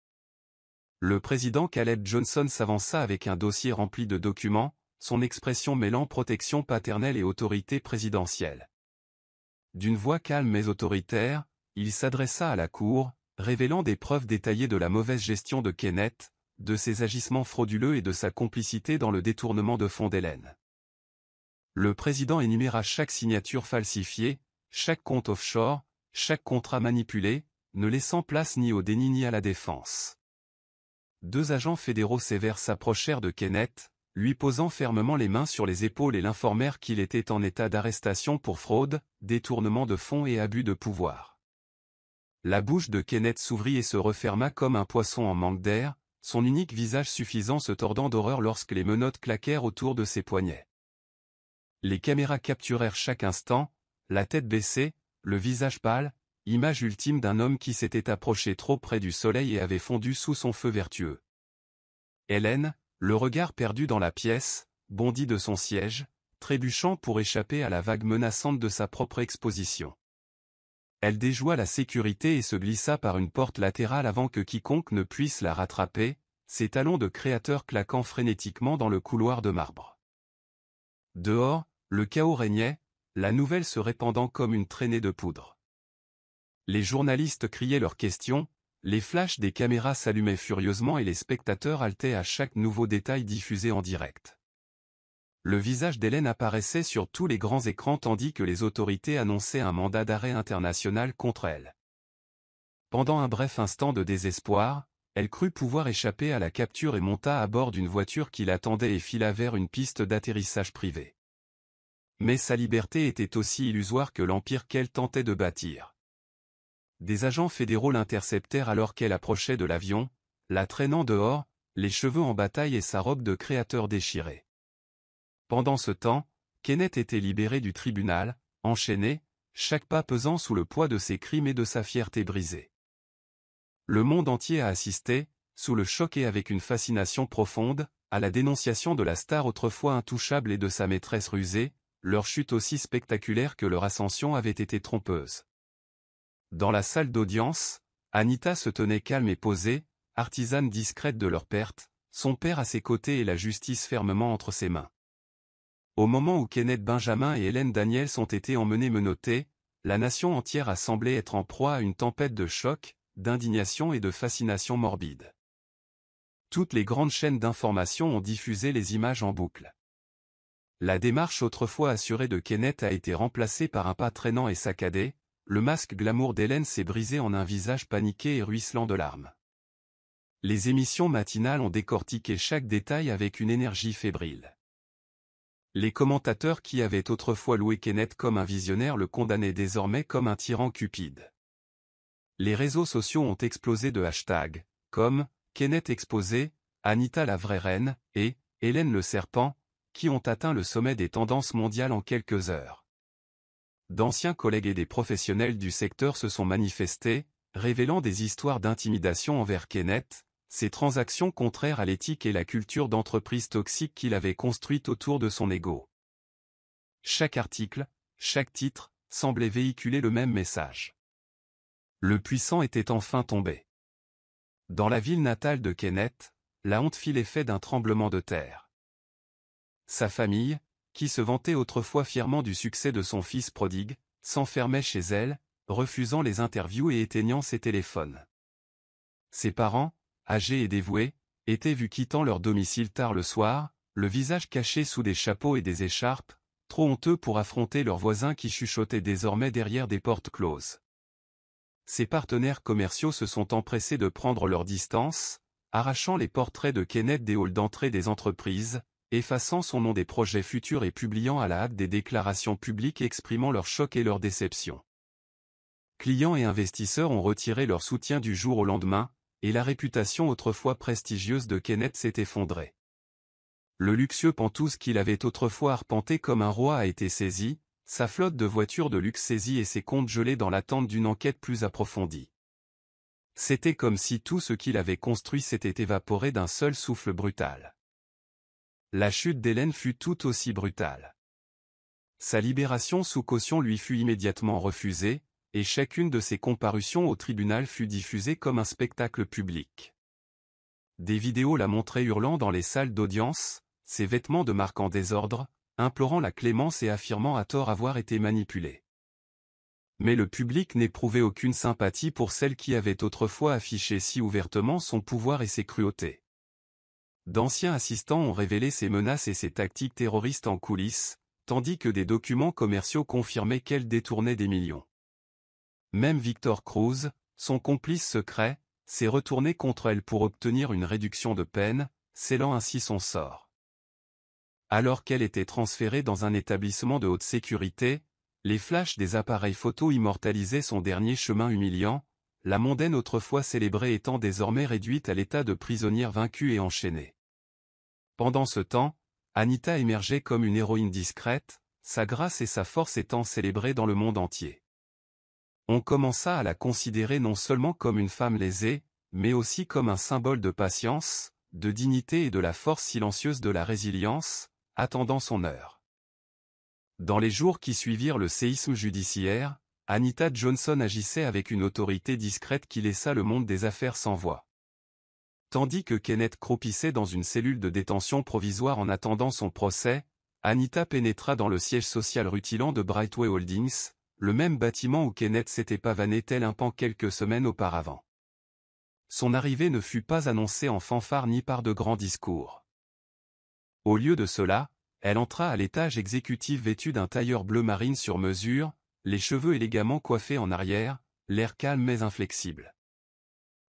A: Le président Caleb Johnson s'avança avec un dossier rempli de documents, son expression mêlant protection paternelle et autorité présidentielle. D'une voix calme mais autoritaire, il s'adressa à la cour, révélant des preuves détaillées de la mauvaise gestion de Kenneth, de ses agissements frauduleux et de sa complicité dans le détournement de fonds d'Hélène. Le président énuméra chaque signature falsifiée, chaque compte offshore, chaque contrat manipulé, ne laissant place ni au déni ni à la défense. 2 agents fédéraux sévères s'approchèrent de Kenneth, lui posant fermement les mains sur les épaules et l'informèrent qu'il était en état d'arrestation pour fraude, détournement de fonds et abus de pouvoir. La bouche de Kenneth s'ouvrit et se referma comme un poisson en manque d'air, son unique visage suffisant se tordant d'horreur lorsque les menottes claquèrent autour de ses poignets. Les caméras capturèrent chaque instant, la tête baissée, le visage pâle, image ultime d'un homme qui s'était approché trop près du soleil et avait fondu sous son feu vertueux. Hélène, le regard perdu dans la pièce, bondit de son siège, trébuchant pour échapper à la vague menaçante de sa propre exposition. Elle déjoua la sécurité et se glissa par une porte latérale avant que quiconque ne puisse la rattraper, ses talons de créateur claquant frénétiquement dans le couloir de marbre. Dehors, le chaos régnait, la nouvelle se répandant comme une traînée de poudre. Les journalistes criaient leurs questions, les flashs des caméras s'allumaient furieusement et les spectateurs haletaient à chaque nouveau détail diffusé en direct. Le visage d'Hélène apparaissait sur tous les grands écrans tandis que les autorités annonçaient un mandat d'arrêt international contre elle. Pendant un bref instant de désespoir, elle crut pouvoir échapper à la capture et monta à bord d'une voiture qui l'attendait et fila vers une piste d'atterrissage privée. Mais sa liberté était aussi illusoire que l'empire qu'elle tentait de bâtir. Des agents fédéraux l'interceptèrent alors qu'elle approchait de l'avion, la traînant dehors, les cheveux en bataille et sa robe de créateur déchirée. Pendant ce temps, Kenneth était libéré du tribunal, enchaîné, chaque pas pesant sous le poids de ses crimes et de sa fierté brisée. Le monde entier a assisté, sous le choc et avec une fascination profonde, à la dénonciation de la star autrefois intouchable et de sa maîtresse rusée, leur chute aussi spectaculaire que leur ascension avait été trompeuse. Dans la salle d'audience, Anita se tenait calme et posée, artisane discrète de leur perte, son père à ses côtés et la justice fermement entre ses mains. Au moment où Kenneth Benjamin et Helen Daniels ont été emmenés menottés, la nation entière a semblé être en proie à une tempête de choc, d'indignation et de fascination morbide. Toutes les grandes chaînes d'information ont diffusé les images en boucle. La démarche autrefois assurée de Kenneth a été remplacée par un pas traînant et saccadé, le masque glamour d'Hélène s'est brisé en un visage paniqué et ruisselant de larmes. Les émissions matinales ont décortiqué chaque détail avec une énergie fébrile. Les commentateurs qui avaient autrefois loué Kenneth comme un visionnaire le condamnaient désormais comme un tyran cupide. Les réseaux sociaux ont explosé de hashtags, comme « Kenneth exposé »,« Anita la vraie reine » et « Hélène le serpent », qui ont atteint le sommet des tendances mondiales en quelques heures. D'anciens collègues et des professionnels du secteur se sont manifestés, révélant des histoires d'intimidation envers Kenneth, ses transactions contraires à l'éthique et la culture d'entreprise toxique qu'il avait construite autour de son ego. Chaque article, chaque titre, semblait véhiculer le même message. Le puissant était enfin tombé. Dans la ville natale de Kenneth, la honte fit l'effet d'un tremblement de terre. Sa famille, qui se vantait autrefois fièrement du succès de son fils prodigue, s'enfermait chez elle, refusant les interviews et éteignant ses téléphones. Ses parents, âgés et dévoués, étaient vus quittant leur domicile tard le soir, le visage caché sous des chapeaux et des écharpes, trop honteux pour affronter leurs voisins qui chuchotaient désormais derrière des portes closes. Ses partenaires commerciaux se sont empressés de prendre leur distance, arrachant les portraits de Kenneth des halls d'entrée des entreprises, effaçant son nom des projets futurs et publiant à la hâte des déclarations publiques exprimant leur choc et leur déception. Clients et investisseurs ont retiré leur soutien du jour au lendemain, et la réputation autrefois prestigieuse de Kenneth s'est effondrée. Le luxueux Penthouse qu'il avait autrefois arpenté comme un roi a été saisi, sa flotte de voitures de luxe saisie et ses comptes gelés dans l'attente d'une enquête plus approfondie. C'était comme si tout ce qu'il avait construit s'était évaporé d'un seul souffle brutal. La chute d'Hélène fut tout aussi brutale. Sa libération sous caution lui fut immédiatement refusée, et chacune de ses comparutions au tribunal fut diffusée comme un spectacle public. Des vidéos la montraient hurlant dans les salles d'audience, ses vêtements de marque en désordre, implorant la clémence et affirmant à tort avoir été manipulée. Mais le public n'éprouvait aucune sympathie pour celle qui avait autrefois affiché si ouvertement son pouvoir et ses cruautés. D'anciens assistants ont révélé ses menaces et ses tactiques terroristes en coulisses, tandis que des documents commerciaux confirmaient qu'elle détournait des millions. Même Victor Cruz, son complice secret, s'est retourné contre elle pour obtenir une réduction de peine, scellant ainsi son sort. Alors qu'elle était transférée dans un établissement de haute sécurité, les flashs des appareils photo immortalisaient son dernier chemin humiliant, la mondaine autrefois célébrée étant désormais réduite à l'état de prisonnière vaincue et enchaînée. Pendant ce temps, Anita émergeait comme une héroïne discrète, sa grâce et sa force étant célébrées dans le monde entier. On commença à la considérer non seulement comme une femme lésée, mais aussi comme un symbole de patience, de dignité et de la force silencieuse de la résilience, attendant son heure. Dans les jours qui suivirent le séisme judiciaire, Anita Johnson agissait avec une autorité discrète qui laissa le monde des affaires sans voix. Tandis que Kenneth croupissait dans une cellule de détention provisoire en attendant son procès, Anita pénétra dans le siège social rutilant de Brightway Holdings, le même bâtiment où Kenneth s'était pavané tel un pan quelques semaines auparavant. Son arrivée ne fut pas annoncée en fanfare ni par de grands discours. Au lieu de cela, elle entra à l'étage exécutif vêtue d'un tailleur bleu marine sur mesure, les cheveux élégamment coiffés en arrière, l'air calme mais inflexible.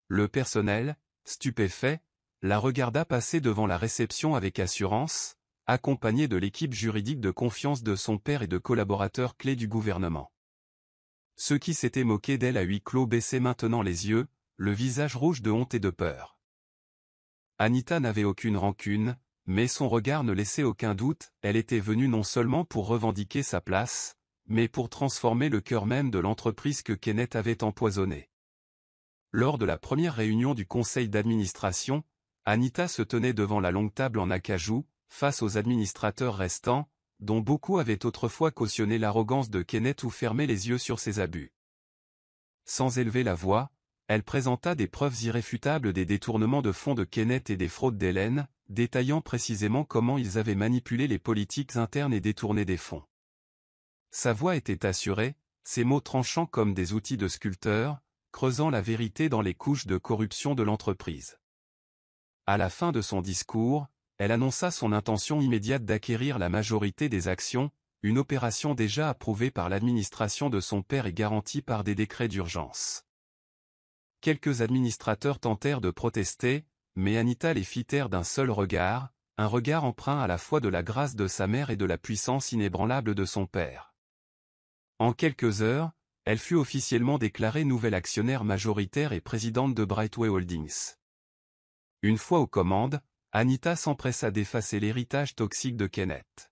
A: Le personnel, stupéfait, la regarda passer devant la réception avec assurance, accompagné de l'équipe juridique de confiance de son père et de collaborateurs clés du gouvernement. Ceux qui s'étaient moqués d'elle à huis clos baissaient maintenant les yeux, le visage rouge de honte et de peur. Anita n'avait aucune rancune, mais son regard ne laissait aucun doute, elle était venue non seulement pour revendiquer sa place, mais pour transformer le cœur même de l'entreprise que Kenneth avait empoisonnée. Lors de la première réunion du conseil d'administration, Anita se tenait devant la longue table en acajou, face aux administrateurs restants, dont beaucoup avaient autrefois cautionné l'arrogance de Kenneth ou fermé les yeux sur ses abus. Sans élever la voix, elle présenta des preuves irréfutables des détournements de fonds de Kenneth et des fraudes d'Hélène, détaillant précisément comment ils avaient manipulé les politiques internes et détourné des fonds. Sa voix était assurée, ses mots tranchants comme des outils de sculpteur, creusant la vérité dans les couches de corruption de l'entreprise. À la fin de son discours, elle annonça son intention immédiate d'acquérir la majorité des actions, une opération déjà approuvée par l'administration de son père et garantie par des décrets d'urgence. Quelques administrateurs tentèrent de protester, mais Anita les fit taire d'un seul regard, un regard empreint à la fois de la grâce de sa mère et de la puissance inébranlable de son père. En quelques heures, elle fut officiellement déclarée nouvelle actionnaire majoritaire et présidente de Brightway Holdings. Une fois aux commandes, Anita s'empressa d'effacer l'héritage toxique de Kenneth.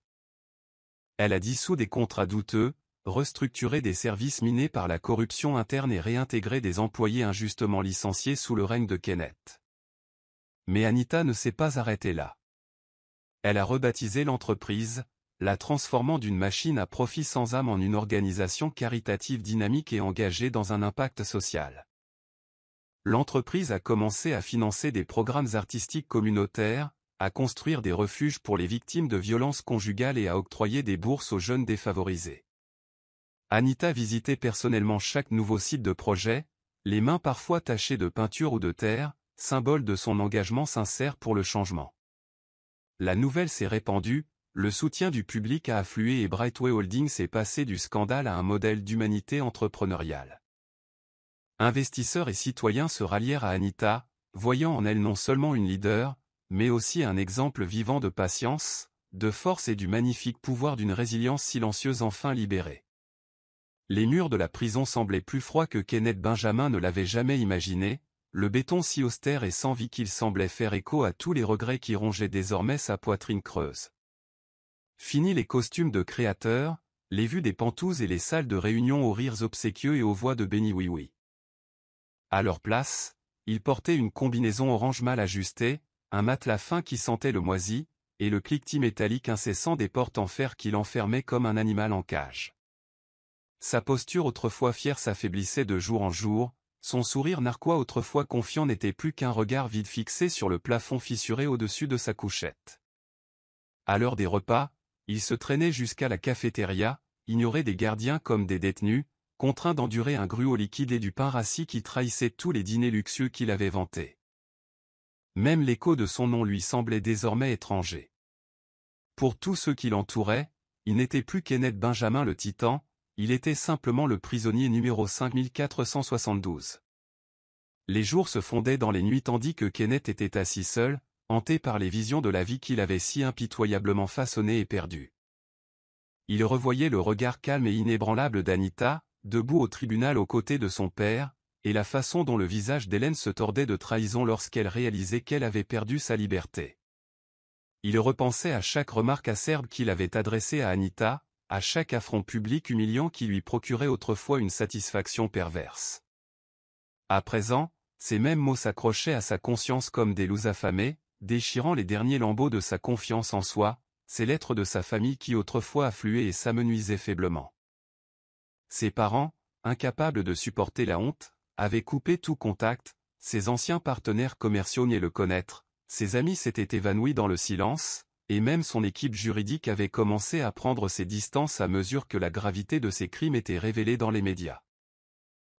A: Elle a dissous des contrats douteux, restructuré des services minés par la corruption interne et réintégré des employés injustement licenciés sous le règne de Kenneth. Mais Anita ne s'est pas arrêtée là. Elle a rebaptisé l'entreprise, la transformant d'une machine à profit sans âme en une organisation caritative dynamique et engagée dans un impact social. L'entreprise a commencé à financer des programmes artistiques communautaires, à construire des refuges pour les victimes de violences conjugales et à octroyer des bourses aux jeunes défavorisés. Anita visitait personnellement chaque nouveau site de projet, les mains parfois tachées de peinture ou de terre, symbole de son engagement sincère pour le changement. La nouvelle s'est répandue, le soutien du public a afflué et Brightway Holdings est passé du scandale à un modèle d'humanité entrepreneuriale. Investisseurs et citoyens se rallièrent à Anita, voyant en elle non seulement une leader, mais aussi un exemple vivant de patience, de force et du magnifique pouvoir d'une résilience silencieuse enfin libérée. Les murs de la prison semblaient plus froids que Kenneth Benjamin ne l'avait jamais imaginé, le béton si austère et sans vie qu'il semblait faire écho à tous les regrets qui rongeaient désormais sa poitrine creuse. Fini les costumes de créateurs, les vues des pantous et les salles de réunion aux rires obséquieux et aux voix de béni oui-oui. À leur place, il portait une combinaison orange mal ajustée, un matelas fin qui sentait le moisi, et le cliquetis métallique incessant des portes en fer qui l'enfermaient comme un animal en cage. Sa posture autrefois fière s'affaiblissait de jour en jour, son sourire narquois autrefois confiant n'était plus qu'un regard vide fixé sur le plafond fissuré au-dessus de sa couchette. À l'heure des repas, il se traînait jusqu'à la cafétéria, ignoré des gardiens comme des détenus, contraint d'endurer un gruau liquide et du pain rassis qui trahissait tous les dîners luxueux qu'il avait vantés. Même l'écho de son nom lui semblait désormais étranger. Pour tous ceux qui l'entouraient, il n'était plus Kenneth Benjamin le titan, il était simplement le prisonnier numéro 5472. Les jours se fondaient dans les nuits tandis que Kenneth était assis seul, hanté par les visions de la vie qu'il avait si impitoyablement façonnée et perdue. Il revoyait le regard calme et inébranlable d'Anita, debout au tribunal aux côtés de son père, et la façon dont le visage d'Hélène se tordait de trahison lorsqu'elle réalisait qu'elle avait perdu sa liberté. Il repensait à chaque remarque acerbe qu'il avait adressée à Anita, à chaque affront public humiliant qui lui procurait autrefois une satisfaction perverse. À présent, ces mêmes mots s'accrochaient à sa conscience comme des loups affamés, déchirant les derniers lambeaux de sa confiance en soi, ces lettres de sa famille qui autrefois affluaient et s'amenuisaient faiblement. Ses parents, incapables de supporter la honte, avaient coupé tout contact, ses anciens partenaires commerciaux niaient le connaître, ses amis s'étaient évanouis dans le silence, et même son équipe juridique avait commencé à prendre ses distances à mesure que la gravité de ses crimes était révélée dans les médias.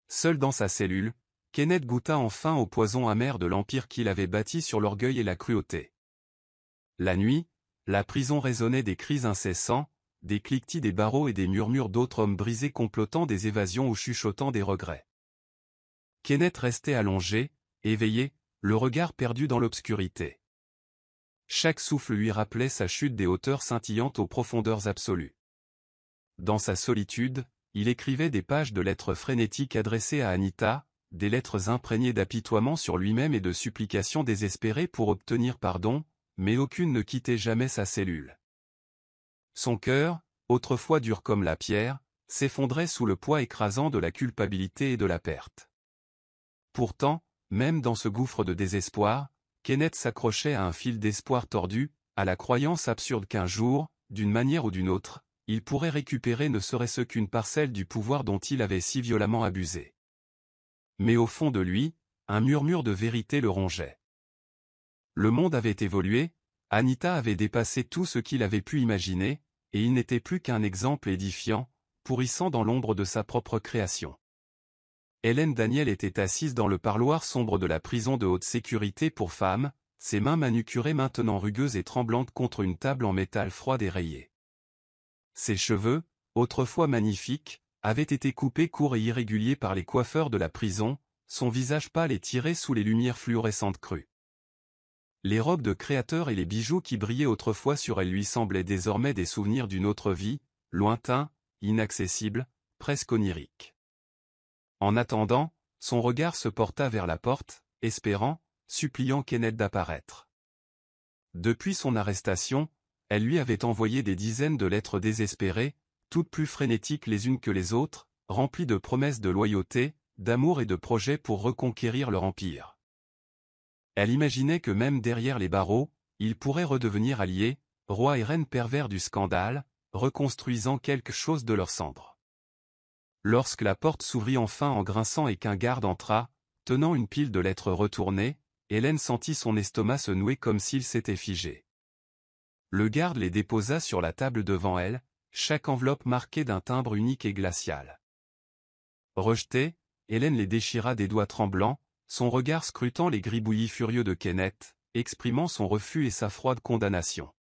A: Seul dans sa cellule, Kenneth goûta enfin au poison amer de l'empire qu'il avait bâti sur l'orgueil et la cruauté. La nuit, la prison résonnait des cris incessants, des cliquetis des barreaux et des murmures d'autres hommes brisés complotant des évasions ou chuchotant des regrets. Kenneth restait allongé, éveillé, le regard perdu dans l'obscurité. Chaque souffle lui rappelait sa chute des hauteurs scintillantes aux profondeurs absolues. Dans sa solitude, il écrivait des pages de lettres frénétiques adressées à Anita, des lettres imprégnées d'apitoiement sur lui-même et de supplications désespérées pour obtenir pardon, mais aucune ne quittait jamais sa cellule. Son cœur, autrefois dur comme la pierre, s'effondrait sous le poids écrasant de la culpabilité et de la perte. Pourtant, même dans ce gouffre de désespoir, Kenneth s'accrochait à un fil d'espoir tordu, à la croyance absurde qu'un jour, d'une manière ou d'une autre, il pourrait récupérer ne serait-ce qu'une parcelle du pouvoir dont il avait si violemment abusé. Mais au fond de lui, un murmure de vérité le rongeait. Le monde avait évolué, Anita avait dépassé tout ce qu'il avait pu imaginer, et il n'était plus qu'un exemple édifiant, pourrissant dans l'ombre de sa propre création. Hélène Daniel était assise dans le parloir sombre de la prison de haute sécurité pour femmes, ses mains manucurées maintenant rugueuses et tremblantes contre une table en métal froide et rayée. Ses cheveux, autrefois magnifiques, avaient été coupés courts et irréguliers par les coiffeurs de la prison, son visage pâle et tiré sous les lumières fluorescentes crues. Les robes de créateur et les bijoux qui brillaient autrefois sur elle lui semblaient désormais des souvenirs d'une autre vie, lointains, inaccessibles, presque oniriques. En attendant, son regard se porta vers la porte, espérant, suppliant Kenneth d'apparaître. Depuis son arrestation, elle lui avait envoyé des dizaines de lettres désespérées, toutes plus frénétiques les unes que les autres, remplies de promesses de loyauté, d'amour et de projets pour reconquérir leur empire. Elle imaginait que même derrière les barreaux, ils pourraient redevenir alliés, rois et reines pervers du scandale, reconstruisant quelque chose de leurs cendres. Lorsque la porte s'ouvrit enfin en grinçant et qu'un garde entra, tenant une pile de lettres retournées, Hélène sentit son estomac se nouer comme s'il s'était figé. Le garde les déposa sur la table devant elle, chaque enveloppe marquée d'un timbre unique et glacial. Rejetée, Hélène les déchira des doigts tremblants, son regard scrutant les gribouillis furieux de Kenneth, exprimant son refus et sa froide condamnation.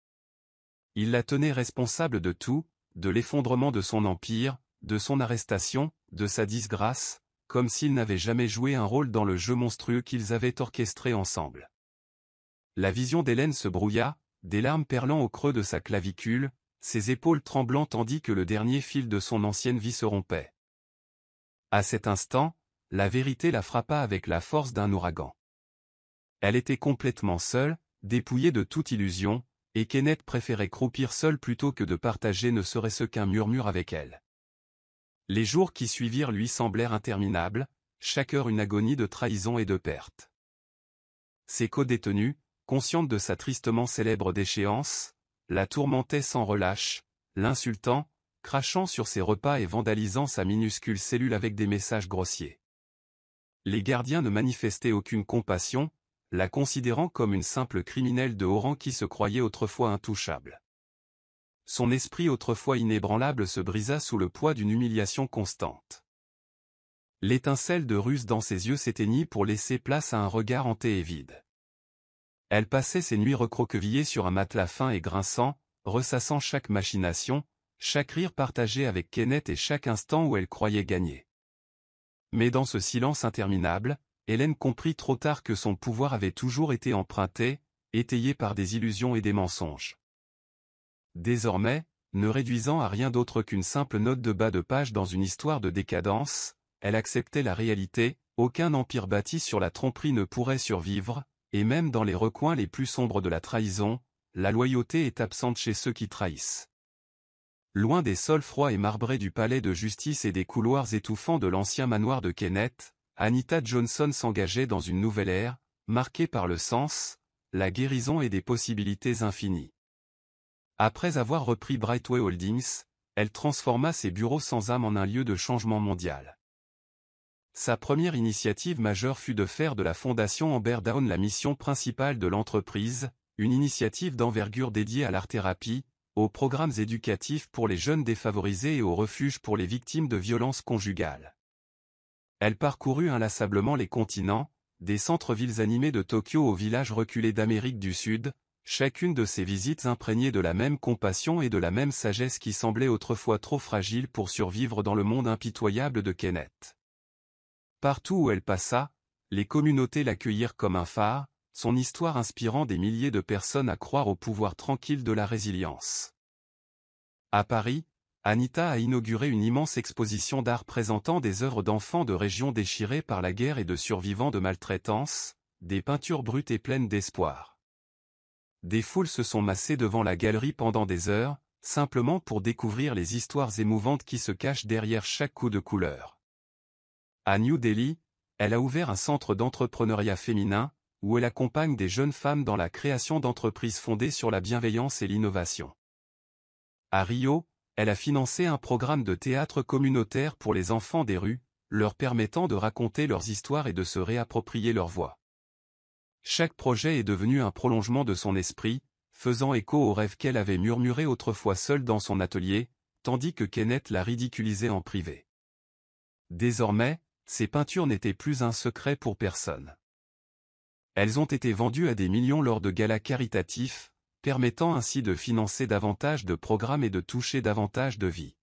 A: Il la tenait responsable de tout, de l'effondrement de son empire, de son arrestation, de sa disgrâce, comme s'il n'avait jamais joué un rôle dans le jeu monstrueux qu'ils avaient orchestré ensemble. La vision d'Hélène se brouilla, des larmes perlant au creux de sa clavicule, ses épaules tremblant tandis que le dernier fil de son ancienne vie se rompait. À cet instant, la vérité la frappa avec la force d'un ouragan. Elle était complètement seule, dépouillée de toute illusion, et Kenneth préférait croupir seul plutôt que de partager ne serait-ce qu'un murmure avec elle. Les jours qui suivirent lui semblèrent interminables, chaque heure une agonie de trahison et de perte. Ses codétenues, conscientes de sa tristement célèbre déchéance, la tourmentaient sans relâche, l'insultant, crachant sur ses repas et vandalisant sa minuscule cellule avec des messages grossiers. Les gardiens ne manifestaient aucune compassion, la considérant comme une simple criminelle de haut rang qui se croyait autrefois intouchable. Son esprit autrefois inébranlable se brisa sous le poids d'une humiliation constante. L'étincelle de ruse dans ses yeux s'éteignit pour laisser place à un regard hanté et vide. Elle passait ses nuits recroquevillée sur un matelas fin et grinçant, ressassant chaque machination, chaque rire partagé avec Kenneth et chaque instant où elle croyait gagner. Mais dans ce silence interminable, Hélène comprit trop tard que son pouvoir avait toujours été emprunté, étayé par des illusions et des mensonges. Désormais, ne réduisant à rien d'autre qu'une simple note de bas de page dans une histoire de décadence, elle acceptait la réalité, aucun empire bâti sur la tromperie ne pourrait survivre, et même dans les recoins les plus sombres de la trahison, la loyauté est absente chez ceux qui trahissent. Loin des sols froids et marbrés du palais de justice et des couloirs étouffants de l'ancien manoir de Kenneth, Anita Johnson s'engageait dans une nouvelle ère, marquée par le sens, la guérison et des possibilités infinies. Après avoir repris Brightway Holdings, elle transforma ses bureaux sans âme en un lieu de changement mondial. Sa première initiative majeure fut de faire de la fondation Amber Dawn la mission principale de l'entreprise, une initiative d'envergure dédiée à l'art-thérapie, aux programmes éducatifs pour les jeunes défavorisés et aux refuges pour les victimes de violences conjugales. Elle parcourut inlassablement les continents, des centres-villes animés de Tokyo aux villages reculés d'Amérique du Sud, chacune de ces visites imprégnée de la même compassion et de la même sagesse qui semblait autrefois trop fragile pour survivre dans le monde impitoyable de Kenneth. Partout où elle passa, les communautés l'accueillirent comme un phare, son histoire inspirant des milliers de personnes à croire au pouvoir tranquille de la résilience. À Paris, Anita a inauguré une immense exposition d'art présentant des œuvres d'enfants de régions déchirées par la guerre et de survivants de maltraitance, des peintures brutes et pleines d'espoir. Des foules se sont massées devant la galerie pendant des heures, simplement pour découvrir les histoires émouvantes qui se cachent derrière chaque coup de couleur. À New Delhi, elle a ouvert un centre d'entrepreneuriat féminin, où elle accompagne des jeunes femmes dans la création d'entreprises fondées sur la bienveillance et l'innovation. À Rio, elle a financé un programme de théâtre communautaire pour les enfants des rues, leur permettant de raconter leurs histoires et de se réapproprier leur voix. Chaque projet est devenu un prolongement de son esprit, faisant écho aux rêves qu'elle avait murmurés autrefois seule dans son atelier, tandis que Kenneth la ridiculisait en privé. Désormais, ces peintures n'étaient plus un secret pour personne. Elles ont été vendues à des millions lors de galas caritatifs, permettant ainsi de financer davantage de programmes et de toucher davantage de vies.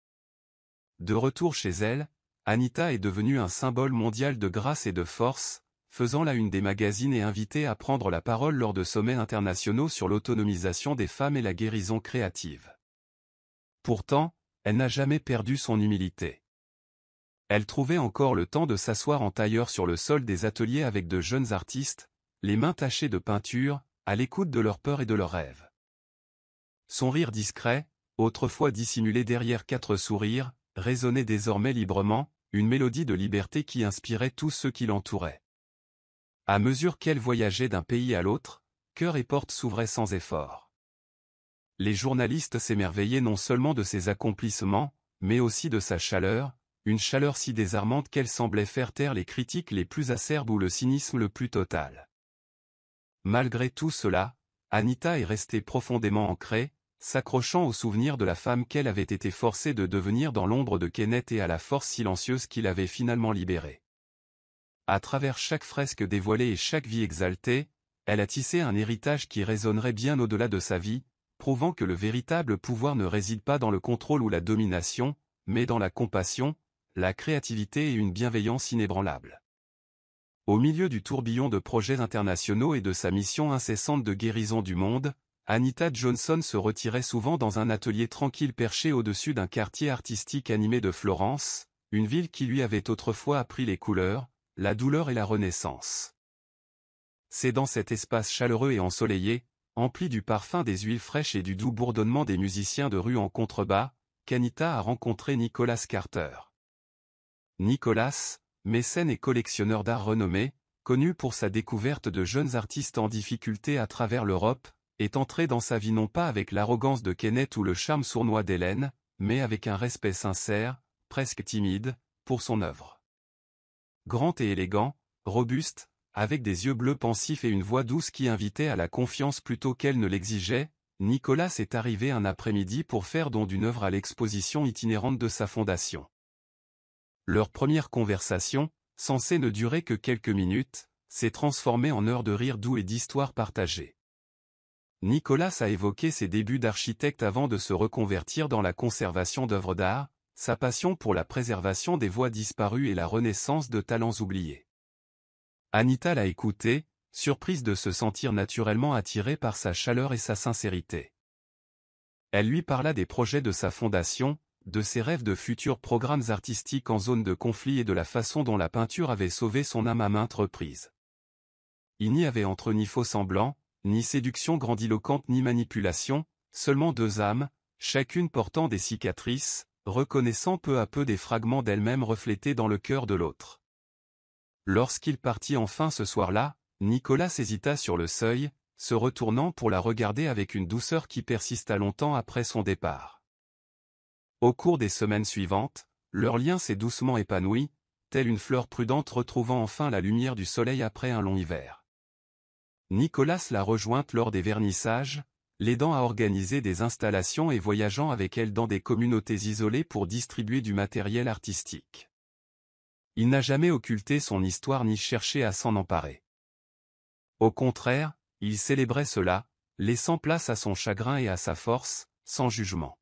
A: De retour chez elle, Anita est devenue un symbole mondial de grâce et de force, faisant la une des magazines et invitée à prendre la parole lors de sommets internationaux sur l'autonomisation des femmes et la guérison créative. Pourtant, elle n'a jamais perdu son humilité. Elle trouvait encore le temps de s'asseoir en tailleur sur le sol des ateliers avec de jeunes artistes, les mains tachées de peinture, à l'écoute de leurs peurs et de leurs rêves. Son rire discret, autrefois dissimulé derrière 4 sourires, résonnait désormais librement, une mélodie de liberté qui inspirait tous ceux qui l'entouraient. À mesure qu'elle voyageait d'un pays à l'autre, cœur et portes s'ouvraient sans effort. Les journalistes s'émerveillaient non seulement de ses accomplissements, mais aussi de sa chaleur, une chaleur si désarmante qu'elle semblait faire taire les critiques les plus acerbes ou le cynisme le plus total. Malgré tout cela, Anita est restée profondément ancrée, s'accrochant au souvenir de la femme qu'elle avait été forcée de devenir dans l'ombre de Kenneth et à la force silencieuse qui l'avait finalement libérée. À travers chaque fresque dévoilée et chaque vie exaltée, elle a tissé un héritage qui résonnerait bien au-delà de sa vie, prouvant que le véritable pouvoir ne réside pas dans le contrôle ou la domination, mais dans la compassion, la créativité et une bienveillance inébranlable. Au milieu du tourbillon de projets internationaux et de sa mission incessante de guérison du monde, Anita Johnson se retirait souvent dans un atelier tranquille perché au-dessus d'un quartier artistique animé de Florence, une ville qui lui avait autrefois appris les couleurs, la douleur et la renaissance. C'est dans cet espace chaleureux et ensoleillé, empli du parfum des huiles fraîches et du doux bourdonnement des musiciens de rue en contrebas, qu'Anita a rencontré Nicholas Carter. Nicholas, mécène et collectionneur d'art renommé, connu pour sa découverte de jeunes artistes en difficulté à travers l'Europe, est entré dans sa vie non pas avec l'arrogance de Kenneth ou le charme sournois d'Hélène, mais avec un respect sincère, presque timide, pour son œuvre. Grand et élégant, robuste, avec des yeux bleus pensifs et une voix douce qui invitait à la confiance plutôt qu'elle ne l'exigeait, Nicholas est arrivé un après-midi pour faire don d'une œuvre à l'exposition itinérante de sa fondation. Leur première conversation, censée ne durer que quelques minutes, s'est transformée en heures de rire doux et d'histoires partagées. Nicholas a évoqué ses débuts d'architecte avant de se reconvertir dans la conservation d'œuvres d'art, sa passion pour la préservation des voix disparues et la renaissance de talents oubliés. Anita l'a écouté, surprise de se sentir naturellement attirée par sa chaleur et sa sincérité. Elle lui parla des projets de sa fondation, de ses rêves de futurs programmes artistiques en zone de conflit et de la façon dont la peinture avait sauvé son âme à maintes reprises. Il n'y avait entre eux ni faux semblant, ni séduction grandiloquente ni manipulation, seulement 2 âmes, chacune portant des cicatrices, reconnaissant peu à peu des fragments d'elle-même reflétés dans le cœur de l'autre. Lorsqu'il partit enfin ce soir-là, Nicholas hésita sur le seuil, se retournant pour la regarder avec une douceur qui persista longtemps après son départ. Au cours des semaines suivantes, leur lien s'est doucement épanoui, telle une fleur prudente retrouvant enfin la lumière du soleil après un long hiver. Nicholas l'a rejointe lors des vernissages, l'aidant à organiser des installations et voyageant avec elle dans des communautés isolées pour distribuer du matériel artistique. Il n'a jamais occulté son histoire ni cherché à s'en emparer. Au contraire, il célébrait cela, laissant place à son chagrin et à sa force, sans jugement.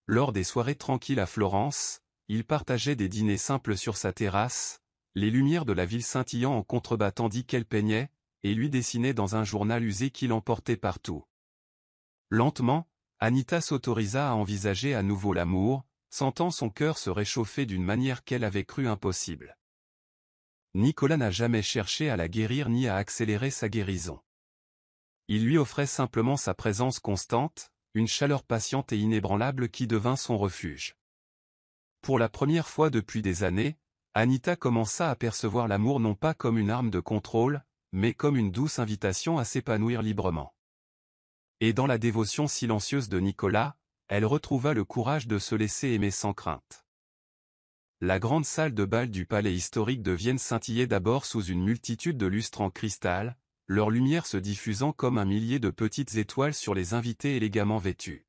A: Lors des soirées tranquilles à Florence, il partageait des dîners simples sur sa terrasse, les lumières de la ville scintillant en contrebas tandis qu'elle peignait, et lui dessinait dans un journal usé qu'il emportait partout. Lentement, Anita s'autorisa à envisager à nouveau l'amour, sentant son cœur se réchauffer d'une manière qu'elle avait cru impossible. Nicolas n'a jamais cherché à la guérir ni à accélérer sa guérison. Il lui offrait simplement sa présence constante, une chaleur patiente et inébranlable qui devint son refuge. Pour la première fois depuis des années, Anita commença à percevoir l'amour non pas comme une arme de contrôle, mais comme une douce invitation à s'épanouir librement. Et dans la dévotion silencieuse de Nicolas, elle retrouva le courage de se laisser aimer sans crainte. La grande salle de bal du palais historique de Vienne scintillait d'abord sous une multitude de lustres en cristal, leur lumière se diffusant comme un millier de petites étoiles sur les invités élégamment vêtus.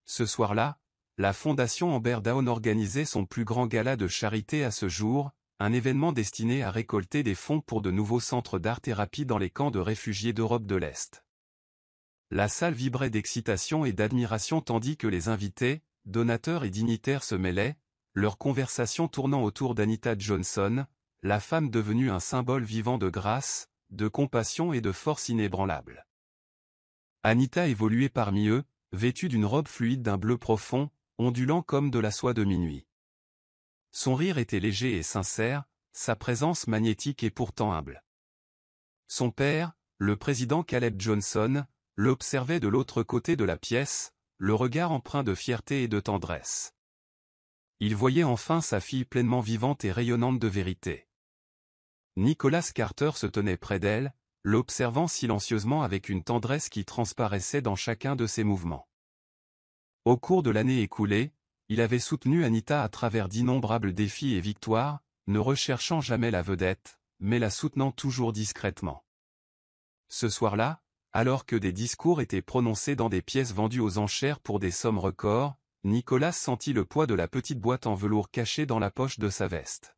A: Ce soir-là, la Fondation Amber Down organisait son plus grand gala de charité à ce jour, un événement destiné à récolter des fonds pour de nouveaux centres d'art-thérapie dans les camps de réfugiés d'Europe de l'Est. La salle vibrait d'excitation et d'admiration tandis que les invités, donateurs et dignitaires se mêlaient, leur conversation tournant autour d'Anita Johnson, la femme devenue un symbole vivant de grâce, de compassion et de force inébranlable. Anita évoluait parmi eux, vêtue d'une robe fluide d'un bleu profond, ondulant comme de la soie de minuit. Son rire était léger et sincère, sa présence magnétique et pourtant humble. Son père, le président Caleb Johnson, l'observait de l'autre côté de la pièce, le regard empreint de fierté et de tendresse. Il voyait enfin sa fille pleinement vivante et rayonnante de vérité. Nicholas Carter se tenait près d'elle, l'observant silencieusement avec une tendresse qui transparaissait dans chacun de ses mouvements. Au cours de l'année écoulée, il avait soutenu Anita à travers d'innombrables défis et victoires, ne recherchant jamais la vedette, mais la soutenant toujours discrètement. Ce soir-là, alors que des discours étaient prononcés dans des pièces vendues aux enchères pour des sommes records, Nicolas sentit le poids de la petite boîte en velours cachée dans la poche de sa veste.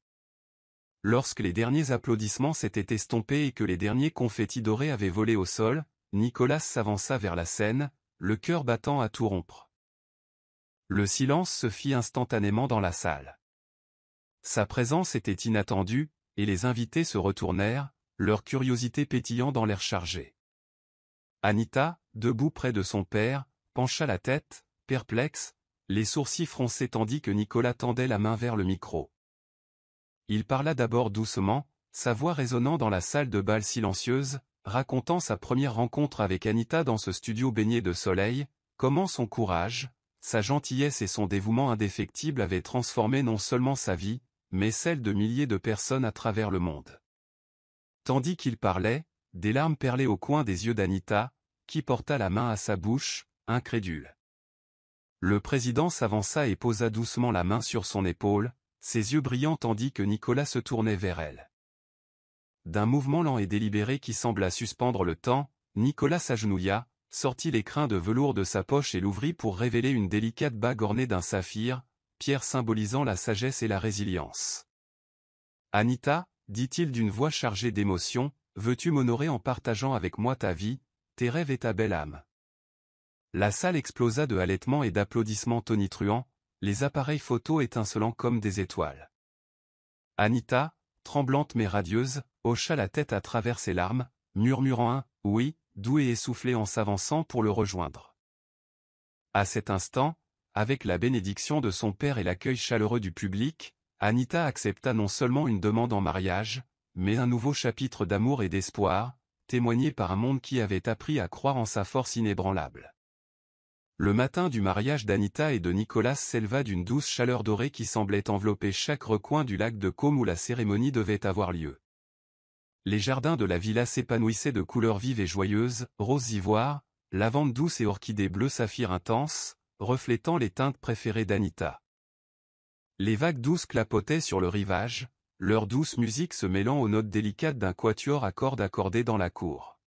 A: Lorsque les derniers applaudissements s'étaient estompés et que les derniers confettis dorés avaient volé au sol, Nicolas s'avança vers la scène, le cœur battant à tout rompre. Le silence se fit instantanément dans la salle. Sa présence était inattendue, et les invités se retournèrent, leur curiosité pétillant dans l'air chargé. Anita, debout près de son père, pencha la tête, perplexe, les sourcils froncés tandis que Nicolas tendait la main vers le micro. Il parla d'abord doucement, sa voix résonnant dans la salle de bal silencieuse, racontant sa première rencontre avec Anita dans ce studio baigné de soleil, comment son courage, sa gentillesse et son dévouement indéfectible avaient transformé non seulement sa vie, mais celle de milliers de personnes à travers le monde. Tandis qu'il parlait, des larmes perlaient au coin des yeux d'Anita, qui porta la main à sa bouche, incrédule. Le président s'avança et posa doucement la main sur son épaule, ses yeux brillants tandis que Nicolas se tournait vers elle. D'un mouvement lent et délibéré qui sembla suspendre le temps, Nicolas s'agenouilla, sortit l'écrin de velours de sa poche et l'ouvrit pour révéler une délicate bague ornée d'un saphir, pierre symbolisant la sagesse et la résilience. « Anita, dit-il d'une voix chargée d'émotion, veux-tu m'honorer en partageant avec moi ta vie, tes rêves et ta belle âme ?» La salle explosa de halètements et d'applaudissements tonitruants, les appareils photos étincelant comme des étoiles. Anita, tremblante mais radieuse, hocha la tête à travers ses larmes, murmurant un « oui », doux et essoufflé en s'avançant pour le rejoindre. À cet instant, avec la bénédiction de son père et l'accueil chaleureux du public, Anita accepta non seulement une demande en mariage, mais un nouveau chapitre d'amour et d'espoir, témoigné par un monde qui avait appris à croire en sa force inébranlable. Le matin du mariage d'Anita et de Nicolas s'éleva d'une douce chaleur dorée qui semblait envelopper chaque recoin du lac de Côme où la cérémonie devait avoir lieu. Les jardins de la villa s'épanouissaient de couleurs vives et joyeuses, roses ivoire, lavande douce et orchidées bleues saphir intense, reflétant les teintes préférées d'Anita. Les vagues douces clapotaient sur le rivage, leur douce musique se mêlant aux notes délicates d'un quatuor à cordes accordé dans la cour.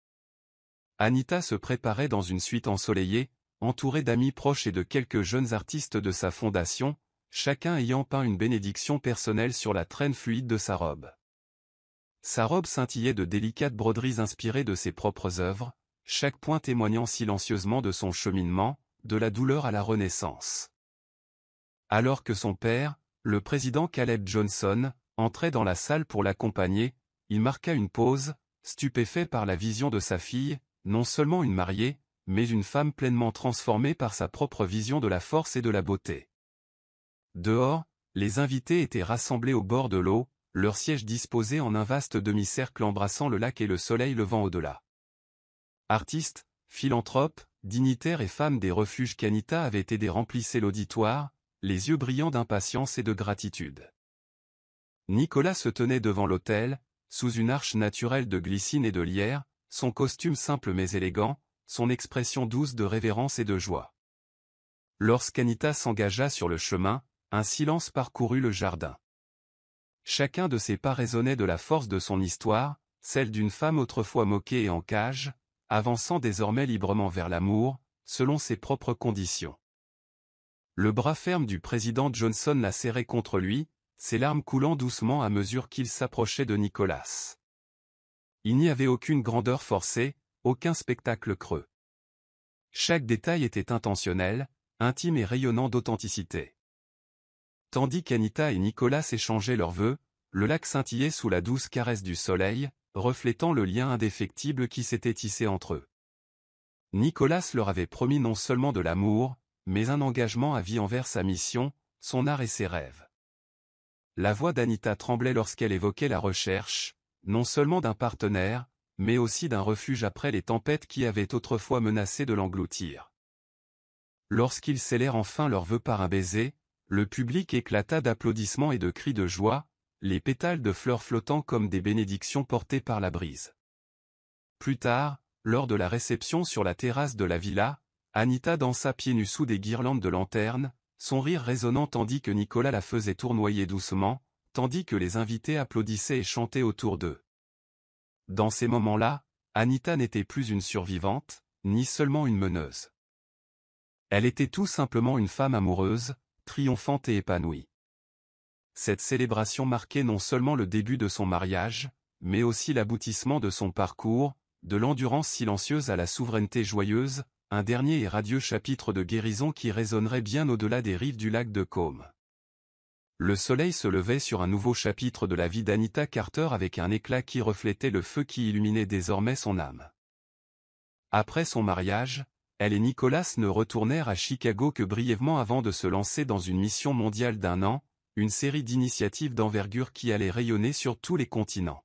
A: Anita se préparait dans une suite ensoleillée, entourée d'amis proches et de quelques jeunes artistes de sa fondation, chacun ayant peint une bénédiction personnelle sur la traîne fluide de sa robe. Sa robe scintillait de délicates broderies inspirées de ses propres œuvres, chaque point témoignant silencieusement de son cheminement, de la douleur à la renaissance. Alors que son père, le président Caleb Johnson, entrait dans la salle pour l'accompagner, il marqua une pause, stupéfait par la vision de sa fille, non seulement une mariée, mais une femme pleinement transformée par sa propre vision de la force et de la beauté. Dehors, les invités étaient rassemblés au bord de l'eau, leurs sièges disposés en un vaste demi-cercle embrassant le lac et le soleil levant au-delà. Artistes, philanthropes, dignitaires et femmes des refuges qu'Anita avait aidés remplissaient l'auditoire, les yeux brillants d'impatience et de gratitude. Nicolas se tenait devant l'autel, sous une arche naturelle de glycine et de lierre, son costume simple mais élégant, son expression douce de révérence et de joie. Lorsqu'Anita s'engagea sur le chemin, un silence parcourut le jardin. Chacun de ses pas résonnait de la force de son histoire, celle d'une femme autrefois moquée et en cage, avançant désormais librement vers l'amour, selon ses propres conditions. Le bras ferme du président Johnson la serrait contre lui, ses larmes coulant doucement à mesure qu'il s'approchait de Nicolas. Il n'y avait aucune grandeur forcée, aucun spectacle creux. Chaque détail était intentionnel, intime et rayonnant d'authenticité. Tandis qu'Anita et Nicolas échangeaient leurs vœux, le lac scintillait sous la douce caresse du soleil, reflétant le lien indéfectible qui s'était tissé entre eux. Nicolas leur avait promis non seulement de l'amour, mais un engagement à vie envers sa mission, son art et ses rêves. La voix d'Anita tremblait lorsqu'elle évoquait la recherche, non seulement d'un partenaire, mais aussi d'un refuge après les tempêtes qui avaient autrefois menacé de l'engloutir. Lorsqu'ils scellèrent enfin leurs vœux par un baiser, le public éclata d'applaudissements et de cris de joie, les pétales de fleurs flottant comme des bénédictions portées par la brise. Plus tard, lors de la réception sur la terrasse de la villa, Anita dansa pieds nus sous des guirlandes de lanternes, son rire résonnant tandis que Nicolas la faisait tournoyer doucement, tandis que les invités applaudissaient et chantaient autour d'eux. Dans ces moments-là, Anita n'était plus une survivante, ni seulement une meneuse. Elle était tout simplement une femme amoureuse, triomphante et épanouie. Cette célébration marquait non seulement le début de son mariage, mais aussi l'aboutissement de son parcours, de l'endurance silencieuse à la souveraineté joyeuse, un dernier et radieux chapitre de guérison qui résonnerait bien au-delà des rives du lac de Côme. Le soleil se levait sur un nouveau chapitre de la vie d'Anita Carter avec un éclat qui reflétait le feu qui illuminait désormais son âme. Après son mariage, elle et Nicolas ne retournèrent à Chicago que brièvement avant de se lancer dans une mission mondiale d'1 an, une série d'initiatives d'envergure qui allait rayonner sur tous les continents.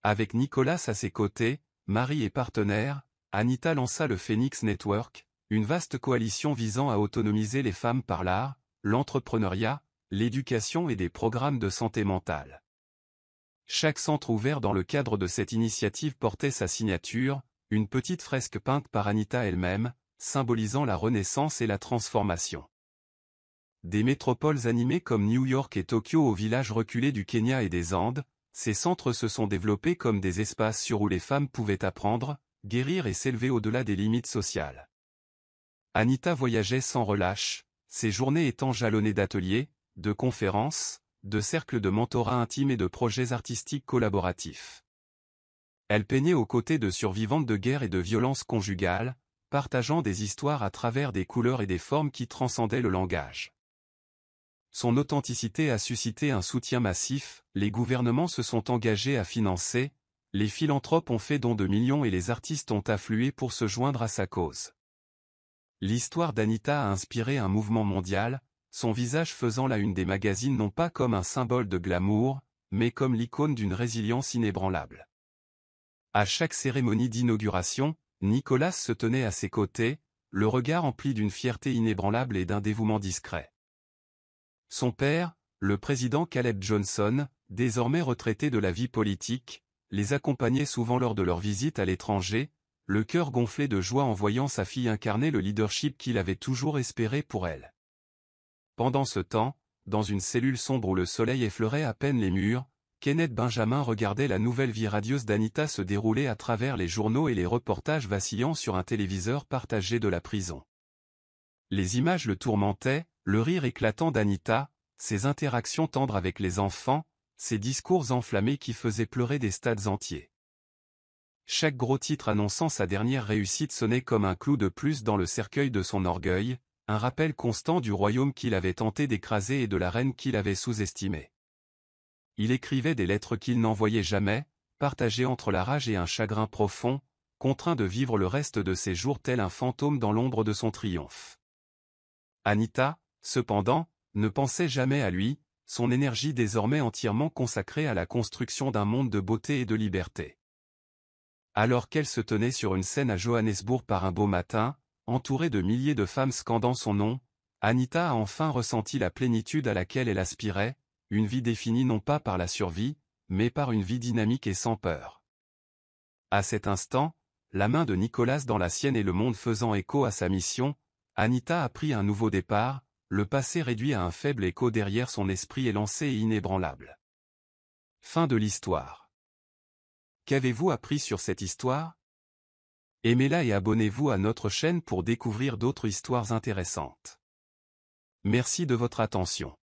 A: Avec Nicolas à ses côtés, mari et partenaire, Anita lança le Phoenix Network, une vaste coalition visant à autonomiser les femmes par l'art, l'entrepreneuriat, l'éducation et des programmes de santé mentale. Chaque centre ouvert dans le cadre de cette initiative portait sa signature, une petite fresque peinte par Anita elle-même, symbolisant la renaissance et la transformation. Des métropoles animées comme New York et Tokyo aux villages reculés du Kenya et des Andes, ces centres se sont développés comme des espaces sûrs où les femmes pouvaient apprendre, guérir et s'élever au-delà des limites sociales. Anita voyageait sans relâche, ses journées étant jalonnées d'ateliers, de conférences, de cercles de mentorat intime et de projets artistiques collaboratifs. Elle peignait aux côtés de survivantes de guerre et de violences conjugales, partageant des histoires à travers des couleurs et des formes qui transcendaient le langage. Son authenticité a suscité un soutien massif, les gouvernements se sont engagés à financer, les philanthropes ont fait don de millions et les artistes ont afflué pour se joindre à sa cause. L'histoire d'Anita a inspiré un mouvement mondial, son visage faisant la une des magazines non pas comme un symbole de glamour, mais comme l'icône d'une résilience inébranlable. À chaque cérémonie d'inauguration, Nicolas se tenait à ses côtés, le regard empli d'une fierté inébranlable et d'un dévouement discret. Son père, le président Caleb Johnson, désormais retraité de la vie politique, les accompagnait souvent lors de leurs visites à l'étranger, le cœur gonflé de joie en voyant sa fille incarner le leadership qu'il avait toujours espéré pour elle. Pendant ce temps, dans une cellule sombre où le soleil effleurait à peine les murs, Kenneth Benjamin regardait la nouvelle vie radieuse d'Anita se dérouler à travers les journaux et les reportages vacillant sur un téléviseur partagé de la prison. Les images le tourmentaient, le rire éclatant d'Anita, ses interactions tendres avec les enfants, ses discours enflammés qui faisaient pleurer des stades entiers. Chaque gros titre annonçant sa dernière réussite sonnait comme un clou de plus dans le cercueil de son orgueil, un rappel constant du royaume qu'il avait tenté d'écraser et de la reine qu'il avait sous-estimée. Il écrivait des lettres qu'il n'envoyait jamais, partagé entre la rage et un chagrin profond, contraint de vivre le reste de ses jours tel un fantôme dans l'ombre de son triomphe. Anita, cependant, ne pensait jamais à lui, son énergie désormais entièrement consacrée à la construction d'un monde de beauté et de liberté. Alors qu'elle se tenait sur une scène à Johannesburg par un beau matin, entourée de milliers de femmes scandant son nom, Anita a enfin ressenti la plénitude à laquelle elle aspirait, une vie définie non pas par la survie, mais par une vie dynamique et sans peur. À cet instant, la main de Nicolas dans la sienne et le monde faisant écho à sa mission, Anita a pris un nouveau départ, le passé réduit à un faible écho derrière son esprit élancé et inébranlable. Fin de l'histoire. Qu'avez-vous appris sur cette histoire? Aimez-la et abonnez-vous à notre chaîne pour découvrir d'autres histoires intéressantes. Merci de votre attention.